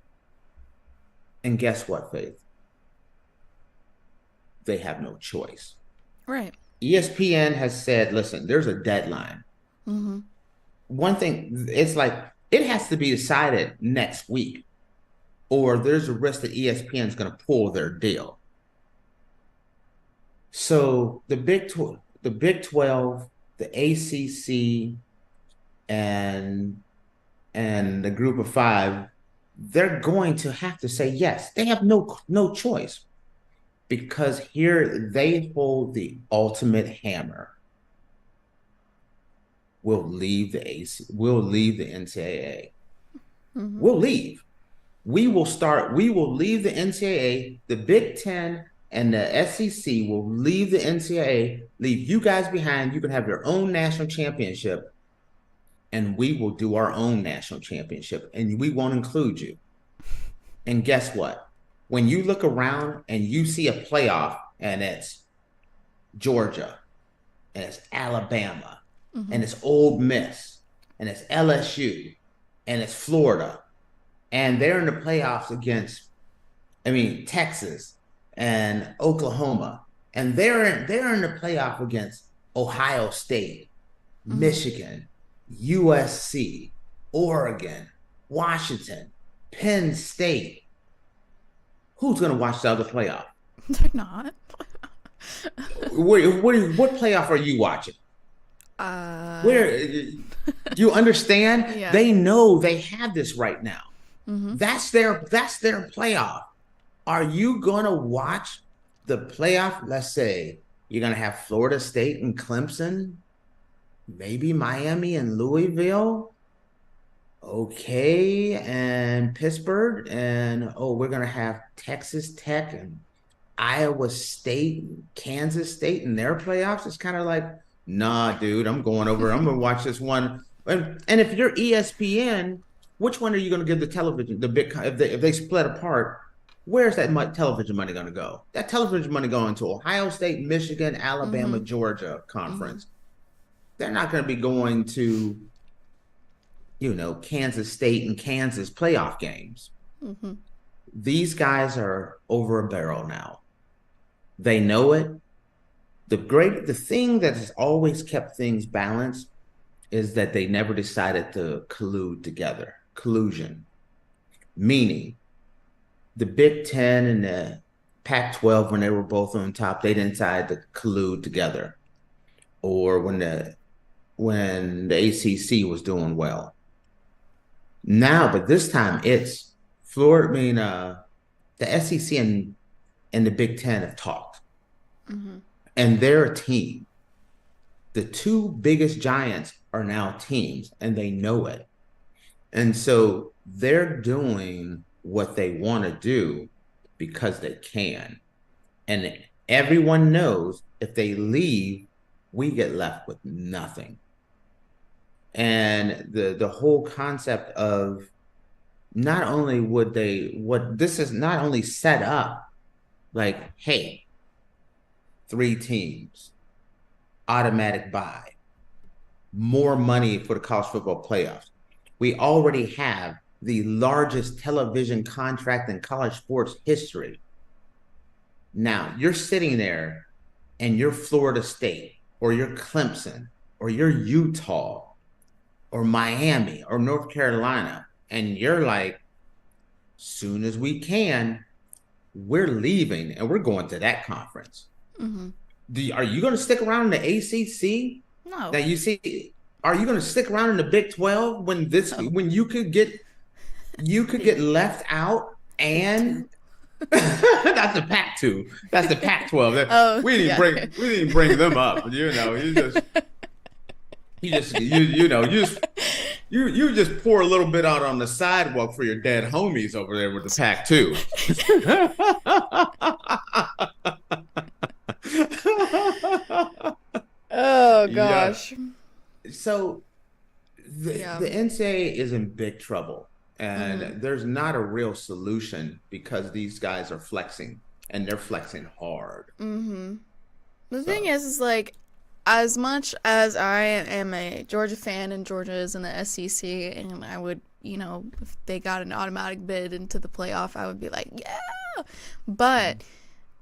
And guess what, Faith? They have no choice. Right. ESPN has said, listen, there's a deadline. Mm-hmm. One thing, it's like, it has to be decided next week, or there's a risk that ESPN is going to pull their deal. So the Big 12, the ACC, and the group of 5, they're going to have to say yes. They have no choice. because here they hold the ultimate hammer. We'll leave the NCAA. We'll leave. We will leave the NCAA, the Big Ten and the SEC will leave the NCAA, leave you guys behind. You can have your own national championship, and we will do our own national championship, and we won't include you. And guess what? When you look around and you see a playoff, and it's Georgia, and it's Alabama, and it's Ole Miss, and it's LSU, and it's Florida, and they're in the playoffs against, Texas and Oklahoma, and they're in the playoff against Ohio State, Michigan, USC, Oregon, Washington, Penn State. Who's going to watch the other playoff? They're not. What playoff are you watching? Where you understand? Yeah. They know they have this right now. That's their playoff. Are you going to watch the playoff? Let's say you're going to have Florida State and Clemson, maybe Miami and Louisville, okay, and Pittsburgh, and we're going to have Texas Tech and Iowa State, Kansas State in their playoffs. It's kind of like, nah, dude, I'm going to watch this one. And if you're ESPN, which one are you going to give the television, if they split apart, where's that television money going to go? That television money going to Ohio State, Michigan, Alabama, Georgia conference. They're not going to be going to, Kansas State and Kansas playoff games. These guys are over a barrel now. They know it. The thing that has always kept things balanced is that they never decided to collude together. Collusion. Meaning, the Big Ten and the Pac-12, when they were both on top, they didn't decide to collude together. Or when the ACC was doing well. Now, but this time it's Florida. The SEC and the Big Ten have talked, and they're a team. The two biggest giants are now teams, and they know it. And so they're doing what they want to do because they can. And everyone knows if they leave, we get left with nothing. And the whole concept of not only this is not only set up like, hey, 3 teams, automatic bye, more money for the college football playoffs. We already have the largest television contract in college sports history. Now, you're sitting there and you're Florida State or you're Clemson or you're Utah or Miami or North Carolina, and you're like, soon as we can, we're leaving and we're going to that conference. Are you going to stick around in the ACC? No. Now you see, are you going to stick around in the Big 12 when you could get left out? And that's the Pac-2. That's the Pac-12. We didn't bring them up. You just pour a little bit out on the sidewalk for your dead homies over there with the Pac-2. Oh gosh. Yeah. So the NCAA is in big trouble, and there's not a real solution because these guys are flexing, and they're flexing hard. The thing is like, as much as I am a Georgia fan and Georgia is in the SEC, and I would, if they got an automatic bid into the playoff, I would be like, yeah. But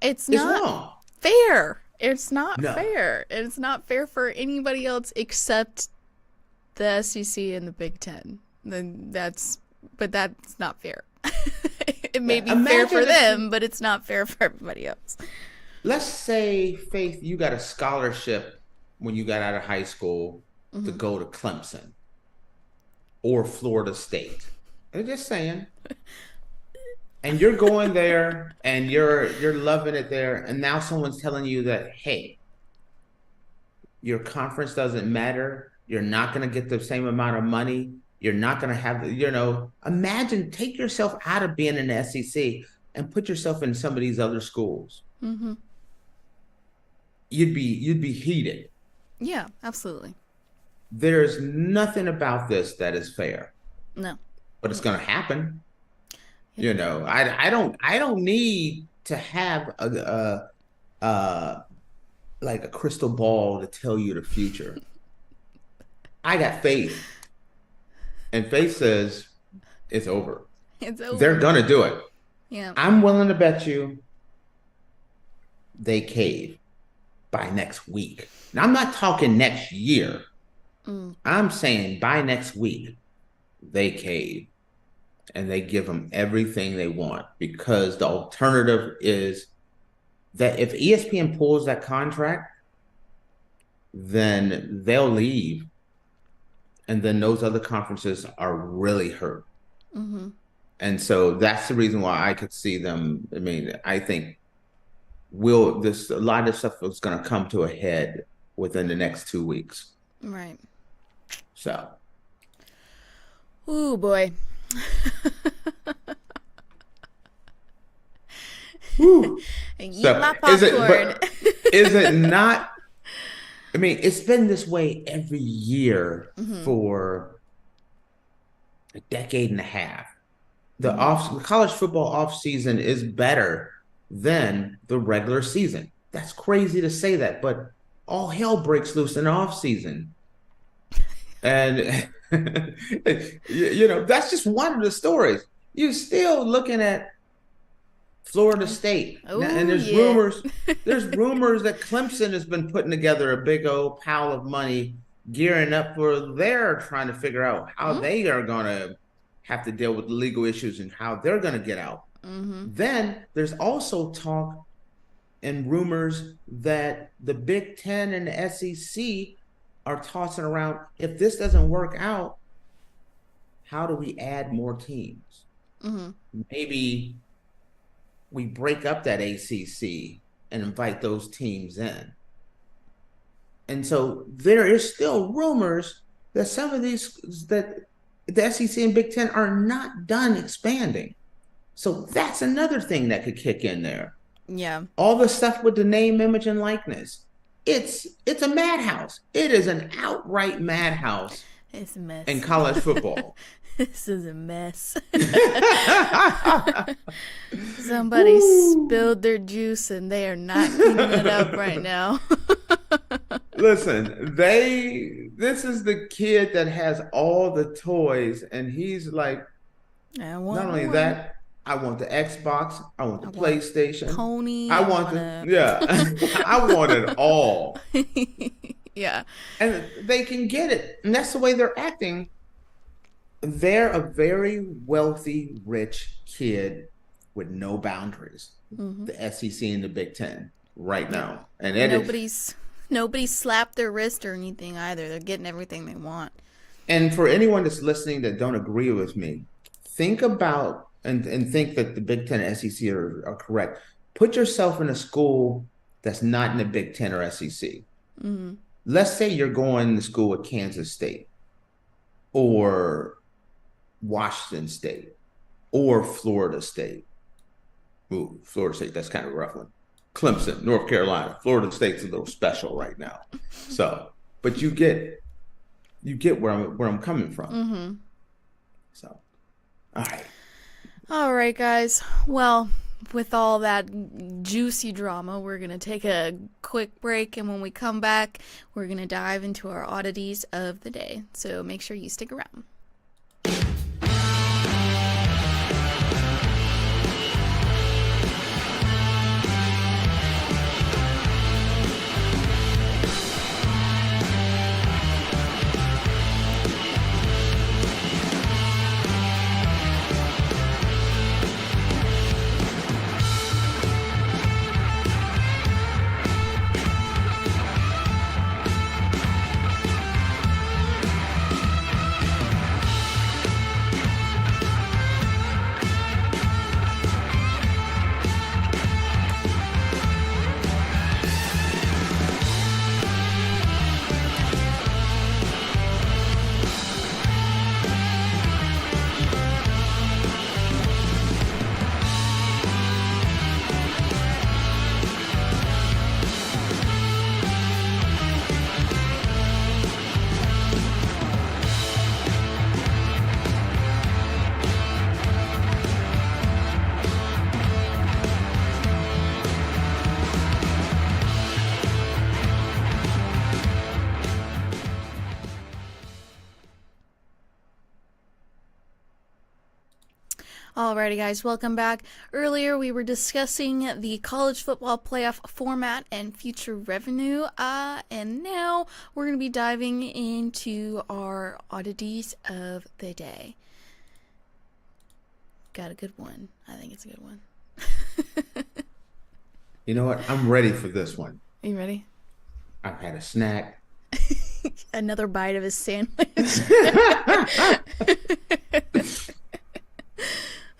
it's not fair. It's not fair. It's not fair for anybody else except the SEC and the Big Ten. That's not fair. It may be fair for them, but it's not fair for everybody else. Let's say, Faith, you got a scholarship when you got out of high school to go to Clemson or Florida State. I'm just saying. And you're going there and you're loving it there, and now someone's telling you that, hey, your conference doesn't matter. You're not going to get the same amount of money. You're not going to have, imagine, take yourself out of being in the SEC and put yourself in some of these other schools. Mm-hmm. You'd be heated. Yeah, absolutely. There's nothing about this that is fair. No. But it's going to happen. I don't need to have like a crystal ball to tell you the future. I got faith. And faith says it's over. It's over. They're going to do it. Yeah. I'm willing to bet you they cave by next week. Now, I'm not talking next year. I'm saying by next week, they cave and they give them everything they want, because the alternative is that if ESPN pulls that contract, then they'll leave. And then those other conferences are really hurt. Mm-hmm. And so that's the reason why I could see them. I mean, I think a lot of this stuff is going to come to a head within the next 2 weeks. Right. So. Ooh, boy. Eat my popcorn. Is it not? I mean, it's been this way every year for a decade and a half. The college football off season is better than the regular season. That's crazy to say that, but all hell breaks loose in the off season. And that's just one of the stories. You're still looking at Florida State, and there's rumors that Clemson has been putting together a big old pile of money, gearing up for they're trying to figure out how they are going to have to deal with the legal issues and how they're going to get out. Then there's also talk and rumors that the Big Ten and the SEC are tossing around, if this doesn't work out, how do we add more teams? Maybe we break up that ACC and invite those teams in. And so there is still rumors that some of these, that the SEC and Big Ten are not done expanding. So that's another thing that could kick in there. Yeah. All the stuff with the name, image, and likeness. It's a madhouse. It is an outright madhouse. It's a mess. In college football. This is a mess. Somebody spilled their juice and they are not cleaning it up right now. Listen, this is the kid that has all the toys, and he's like, not only that, I want the Xbox, I want the PlayStation, pony, I want it all. Yeah. And they can get it. And that's the way they're acting. They're a very wealthy, rich kid with no boundaries. The SEC and the Big Ten right now. And nobody's slapped their wrist or anything either. They're getting everything they want. And for anyone that's listening that don't agree with me, think about and think that the Big Ten and SEC are correct. Put yourself in a school that's not in the Big Ten or SEC. Let's say you're going to school at Kansas State or Washington State or Florida State. Ooh, Florida State, that's kind of a rough one. Clemson, North Carolina. Florida State's a little special right now. So, but you get where I'm coming from. So, all right. All right, guys. Well, with all that juicy drama, we're going to take a quick break, and when we come back, we're going to dive into our oddities of the day. So make sure you stick around. Alrighty, guys, welcome back. Earlier, we were discussing the college football playoff format and future revenue, and now we're going to be diving into our oddities of the day. Got a good one. I think it's a good one. You know what? I'm ready for this one. Are you ready? I've had a snack. Another bite of his sandwich.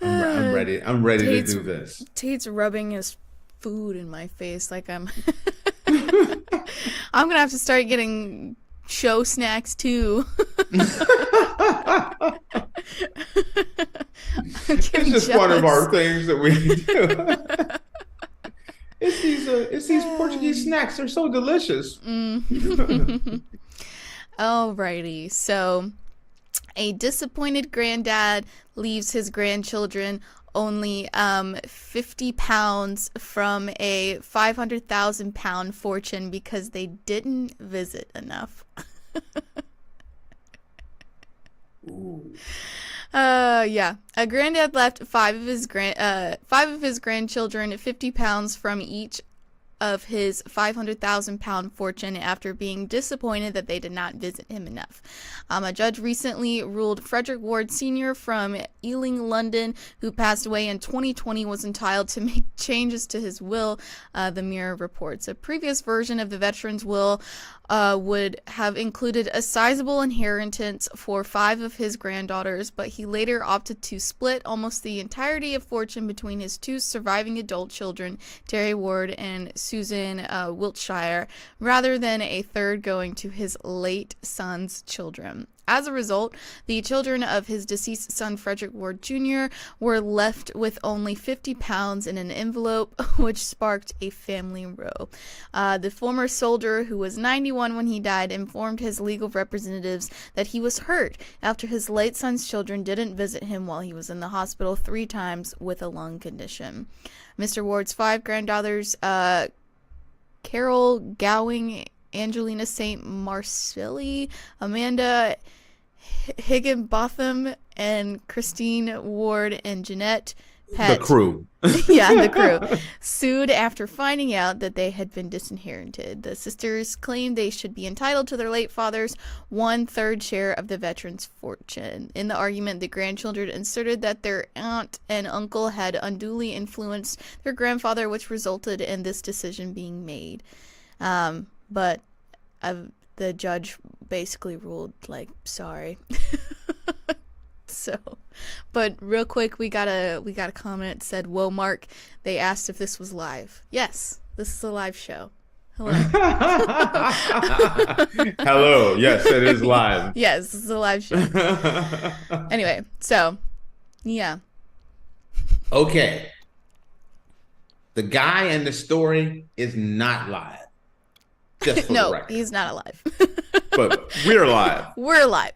I'm ready. I'm ready to Tate's- do this. Tate's rubbing his food in my face like I'm I'm gonna have to start getting show snacks too. It's just one of our things that we do. It's these Portuguese snacks. They're so delicious. Alrighty, so a disappointed granddad leaves his grandchildren only 50 pounds from a 500,000 pound fortune because they didn't visit enough. Yeah. A granddad left five of his grandchildren 50 pounds from each of his 500,000 pound fortune after being disappointed that they did not visit him enough. A judge recently ruled Frederick Ward Sr. from Ealing, London, who passed away in 2020, was entitled to make changes to his will, the Mirror reports. A previous version of the veteran's will would have included a sizable inheritance for 5 of his granddaughters, but he later opted to split almost the entirety of fortune between his 2 surviving adult children, Terry Ward and Susan Wiltshire, rather than a third going to his late son's children. As a result, the children of his deceased son, Frederick Ward Jr., were left with only 50 pounds in an envelope, which sparked a family row. The former soldier, who was 91 when he died, informed his legal representatives that he was hurt after his late son's children didn't visit him while he was in the hospital 3 times with a lung condition. Mr. Ward's 5 granddaughters, Carol Gowing, Angelina St. Marcelli, Amanda Higginbotham, and Christine Ward and Jeanette Pett. The crew. Yeah, the crew. Sued after finding out that they had been disinherited. The sisters claimed they should be entitled to their late father's 1/3 share of the veteran's fortune. In the argument, the grandchildren asserted that their aunt and uncle had unduly influenced their grandfather, which resulted in this decision being made. But the judge basically ruled, like, sorry. So, but real quick, we got a comment said, "Whoa, Mark." They asked if this was live. Yes, this is a live show. Hello. Hello. Yes, it is live. Yes, this is a live show. Anyway, so yeah. Okay. The guy in the story is not live. Just for the No, record. he's not alive. But we're live. We're alive.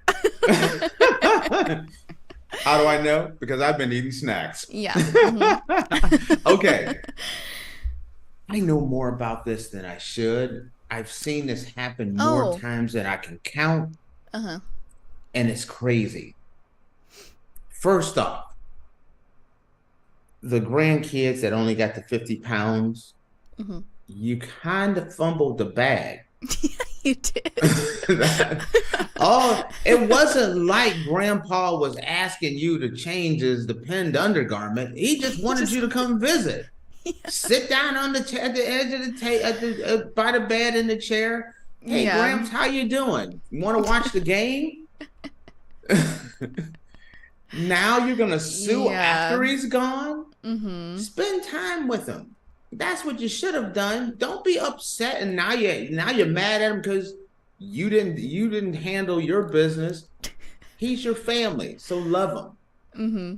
How do I know? Because I've been eating snacks. Yeah. Mhm. Okay. I know more about this than I should. I've seen this happen more times than I can count. Uh-huh. And it's crazy. First off, the grandkids that only got the 50 pounds, you kind of fumbled the bag. You did. It wasn't like Grandpa was asking you to change his depend undergarment. He just wanted you to come visit. Yeah. Sit down on the chair at the edge of the table, by the bed in the chair. Hey, Yeah. Gramps, how you doing? You want to watch the game? Now you're gonna sue after he's gone? Mm-hmm. Spend time with him. That's what you should have done. Don't be upset and now you're mad at him because you didn't handle your business. He's your family, so love him. Mm-hmm.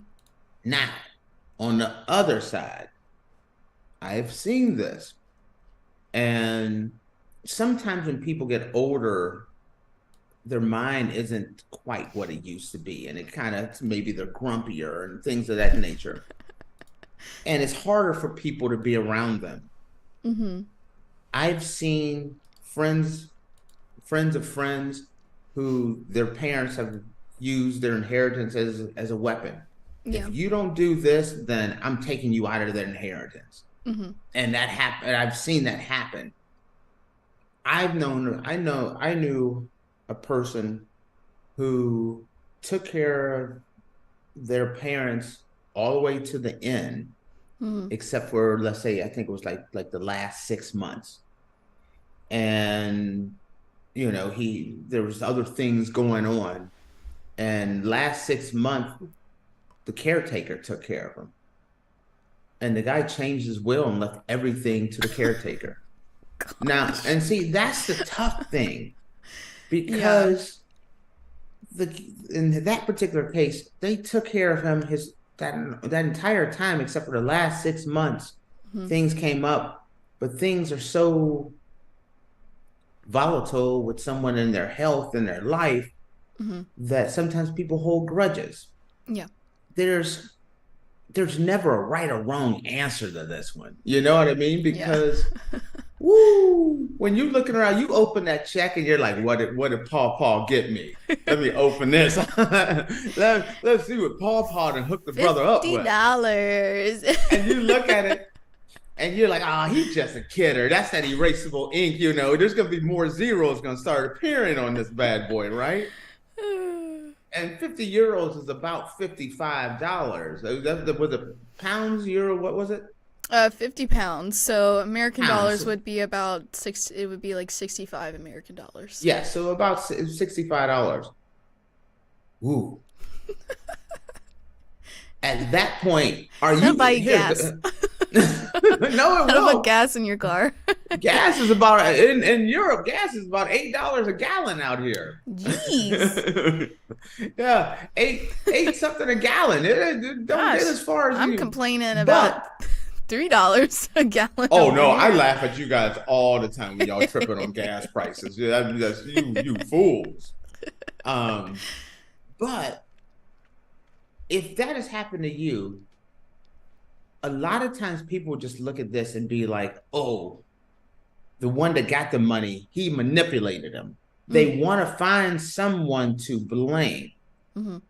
Now, on the other side, I've seen this, and sometimes when people get older, their mind isn't quite what it used to be, and it kind of maybe they're grumpier and things of that nature. And it's harder for people to be around them. Mm-hmm. I've seen friends of friends who their parents have used their inheritance as a weapon. Yeah. If you don't do this, then I'm taking you out of their inheritance. Mm-hmm. And that happened. I've seen that happen. I knew a person who took care of their parents all the way to the end, except for, let's say, I think it was like the last 6 months. And, there was other things going on. And last 6 months, the caretaker took care of him. And the guy changed his will and left everything to the caretaker. Now, and see, that's the tough thing, because in that particular case, they took care of him that entire time, except for the last 6 months. Things came up, but things are so volatile with someone in their health and their life that sometimes people hold grudges. Yeah. There's never a right or wrong answer to this one. You know what I mean? Because woo, when you're looking around, you open that check and you're like, what did Paul get me? Let me open this. Let's see what Paul done hooked the brother up with. $50. And you look at it and you're like, he's just a kidder. That's that erasable ink, There's going to be more zeros going to start appearing on this bad boy, right? And 50 euros is about $55. Was it pounds, euro? What was it? 50 pounds. So American dollars would be about it would be like 65 American dollars. Yeah, so about $65. Ooh. At that point, That'll buy you gas. No, it That'll won't. put gas in your car. Gas is about, in Europe, gas is about $8 a gallon out here. Jeez. Yeah, eight something a gallon. It don't get as far as I'm complaining about $3 a gallon. Oh no, I laugh at you guys all the time when y'all tripping on gas prices. That's you fools. But if that has happened to you, a lot of times people just look at this and be like, oh, the one that got the money, he manipulated them. They want to find someone to blame.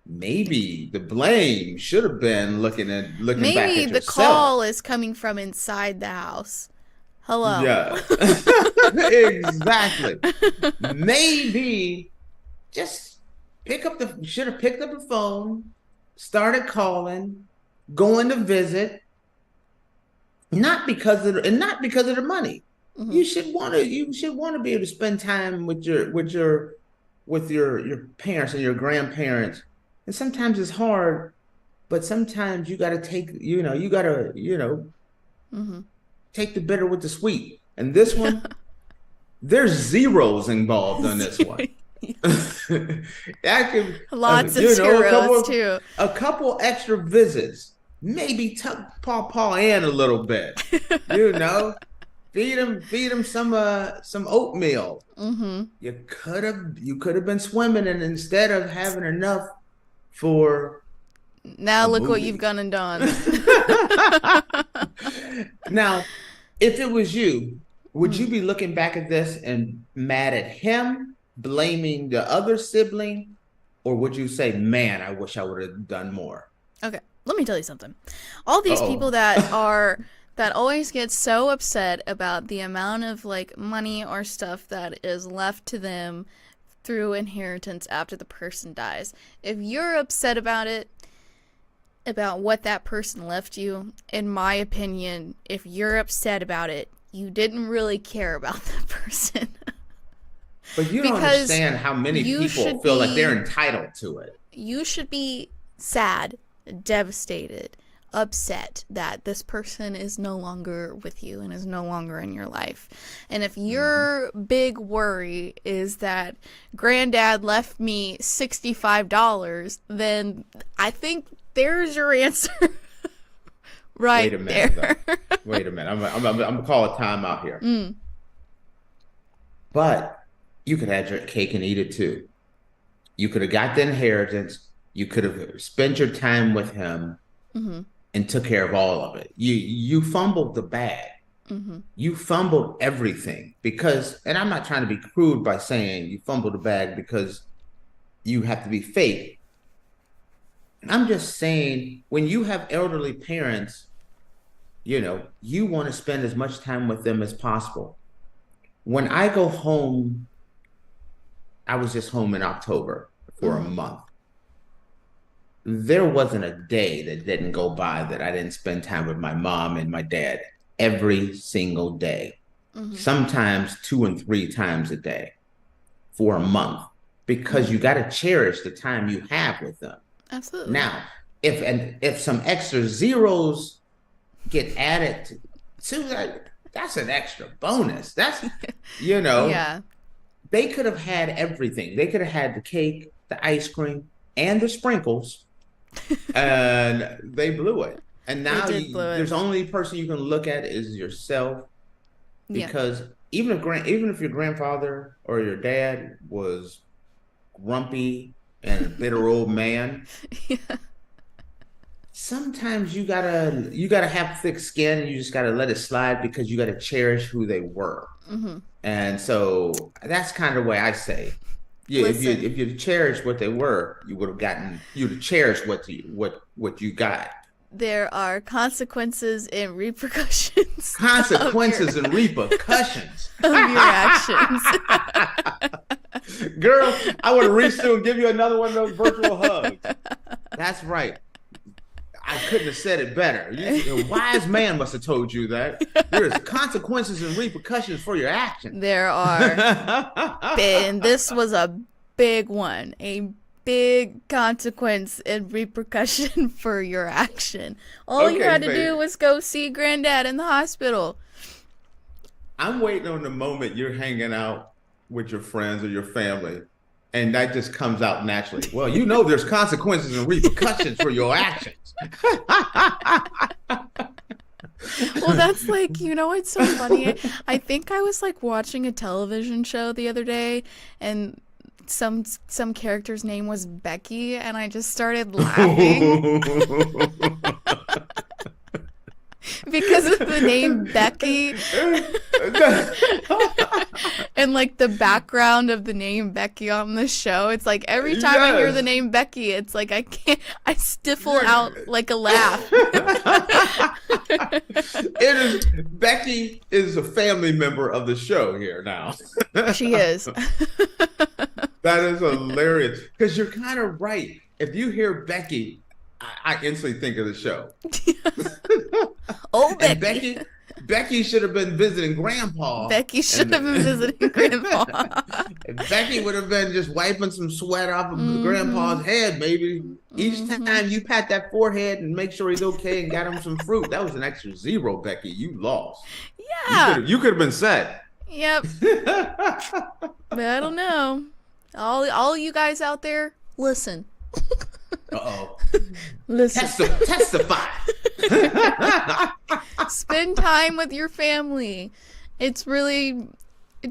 Maybe the blame should have been looking back at yourself. Maybe the call is coming from inside the house. Hello. Yeah. Exactly. Maybe just should have picked up the phone, started calling, going to visit. Not because of the money. You should want to be able to spend time with your parents and your grandparents. And sometimes it's hard, but sometimes you got to take take the bitter with the sweet. And this one, there's zeros involved on this one. Lots of zeros too. A couple extra visits. Maybe tuck Paul in a little bit, feed him some oatmeal. You could have been swimming, and instead of having enough for now, look what you've gone and done. Now, if it was you, would you be looking back at this and mad at him, blaming the other sibling, or would you say, "Man, I wish I would have done more"? Okay. Let me tell you something. All these people that always get so upset about the amount of money or stuff that is left to them through inheritance after the person dies. If you're upset about it, about what that person left you, in my opinion, if you're upset about it, you didn't really care about that person. But you don't understand how many people feel like they're entitled to it. You should be sad, devastated, upset that this person is no longer with you and is no longer in your life. And if your big worry is that granddad left me $65, then I think there's your answer. Right. Wait a minute. There. Wait a minute. I'm gonna call a time out here. But you could have your cake and eat it too. You could have got the inheritance. You could have spent your time with him and took care of all of it. You fumbled the bag. You fumbled everything because, and I'm not trying to be crude by saying you fumbled the bag because you have to be fake. I'm just saying, when you have elderly parents, you want to spend as much time with them as possible. When I go home, I was just home in October for a month. There wasn't a day that didn't go by that I didn't spend time with my mom and my dad every single day. Sometimes 2 and 3 times a day for a month, because you got to cherish the time you have with them. Absolutely. Now, if some extra zeros get added to that, that's an extra bonus. That's, Yeah. They could have had everything. They could have had the cake, the ice cream, and the sprinkles, and they blew it. And now there's only person you can look at is yourself, because even if your grandfather or your dad was grumpy and a bitter old man, sometimes you gotta have thick skin, and you just gotta let it slide, because you gotta cherish who they were. And so that's kind of the way I say. Yeah, if you cherish what they were, you'd have cherished what you got. There are consequences and repercussions. Consequences and repercussions of your actions. Girl, I would have reached through and give you another one of those virtual hugs. That's right. I couldn't have said it better. A wise man must have told you that. There is consequences and repercussions for your actions. There are. And this was a big one. A big consequence and repercussion for your action. All you had to do was go see Granddad in the hospital. I'm waiting on the moment you're hanging out with your friends or your family, and that just comes out naturally. Well, there's consequences and repercussions for your actions. Well, that's like, it's so funny. I think I was like watching a television show the other day, and some character's name was Becky, and I just started laughing. Because of the name Becky. And like the background of the name Becky on the show, it's like every time I hear the name Becky, it's like I stifle out like a laugh. Becky is a family member of the show here now. She is. That is hilarious, because you're kind of right. If you hear Becky, I instantly think of the show. Oh, and Becky should have been visiting Grandpa. Becky should have been visiting Grandpa. And Becky would have been just wiping some sweat off of Grandpa's head, maybe. Each time you pat that forehead and make sure he's okay and got him some fruit. That was an extra zero, Becky. You lost. Yeah. You could have been set. Yep. But I don't know. All you guys out there, listen. Uh-oh. Listen. Testify. Spend time with your family. It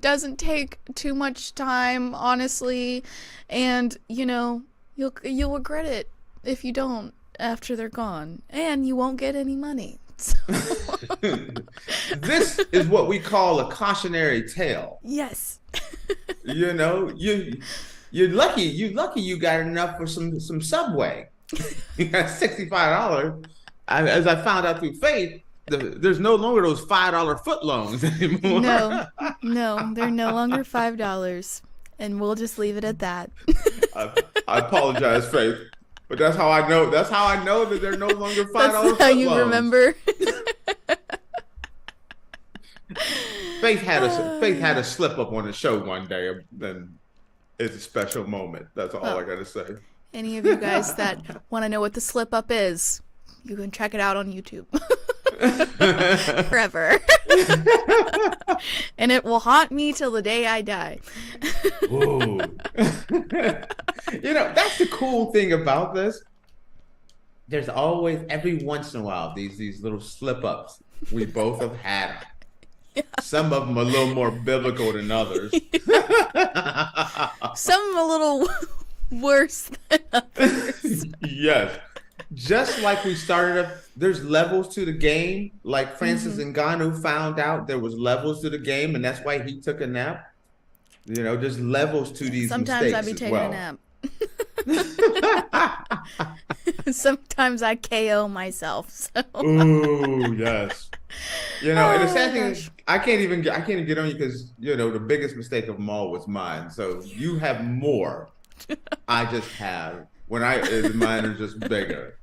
doesn't take too much time, honestly, and you'll regret it if you don't after they're gone, and you won't get any money. So. This is what we call a cautionary tale. Yes. You're lucky you got enough for some Subway. You got $65. As I found out through Faith, there's no longer those $5 footlongs anymore. No, they're no longer $5, and we'll just leave it at that. I apologize, Faith, but that's how I know. That's how I know that they're no longer $5 footlongs. That's how you remember. Faith had a slip up on the show one day, and it's a special moment. That's all I gotta say. Any of you guys that want to know what the slip up is, you can check it out on YouTube. Forever. And it will haunt me till the day I die. Ooh. That's the cool thing about this. There's always, every once in a while, these little slip ups. We both have had them. Yeah. Some of them a little more biblical than others. Some a little worse than others. Yes. Just like we started there's levels to the game. Like Francis Ngannou found out there was levels to the game, and that's why he took a nap. There's levels to these Sometimes mistakes I'd be taking a nap. Sometimes I KO myself. So. Ooh, yes. And the sad thing gosh. is, I can't even get on you because the biggest mistake of them all was mine. So you have more. I just have mine are just bigger.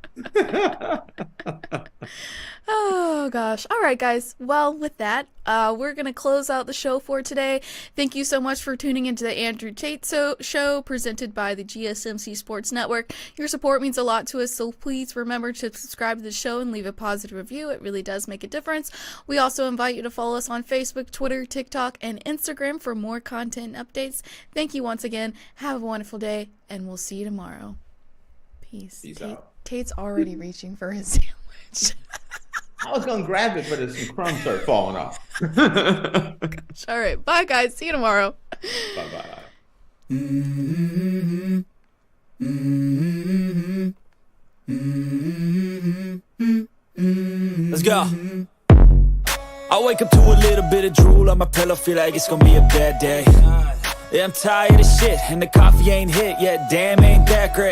Oh gosh. All right, guys. Well, with that, we're going to close out the show for today. Thank you so much for tuning into the Andrew Tate Show presented by the GSMC Sports Network. Your support means a lot to us, so please remember to subscribe to the show and leave a positive review. It really does make a difference. We also invite you to follow us on Facebook, Twitter, TikTok, and Instagram for more content and updates. Thank you once again. Have a wonderful day, and we'll see you tomorrow. Peace. Out. Tate's already reaching for his sandwich. I was gonna grab it, but some crumbs start falling off. Gosh. All right, bye guys. See you tomorrow. Bye. Let's go. I wake up to a little bit of drool on my pillow, feel like it's gonna be a bad day. Yeah, I'm tired of shit, and the coffee ain't hit yet, damn, ain't that great.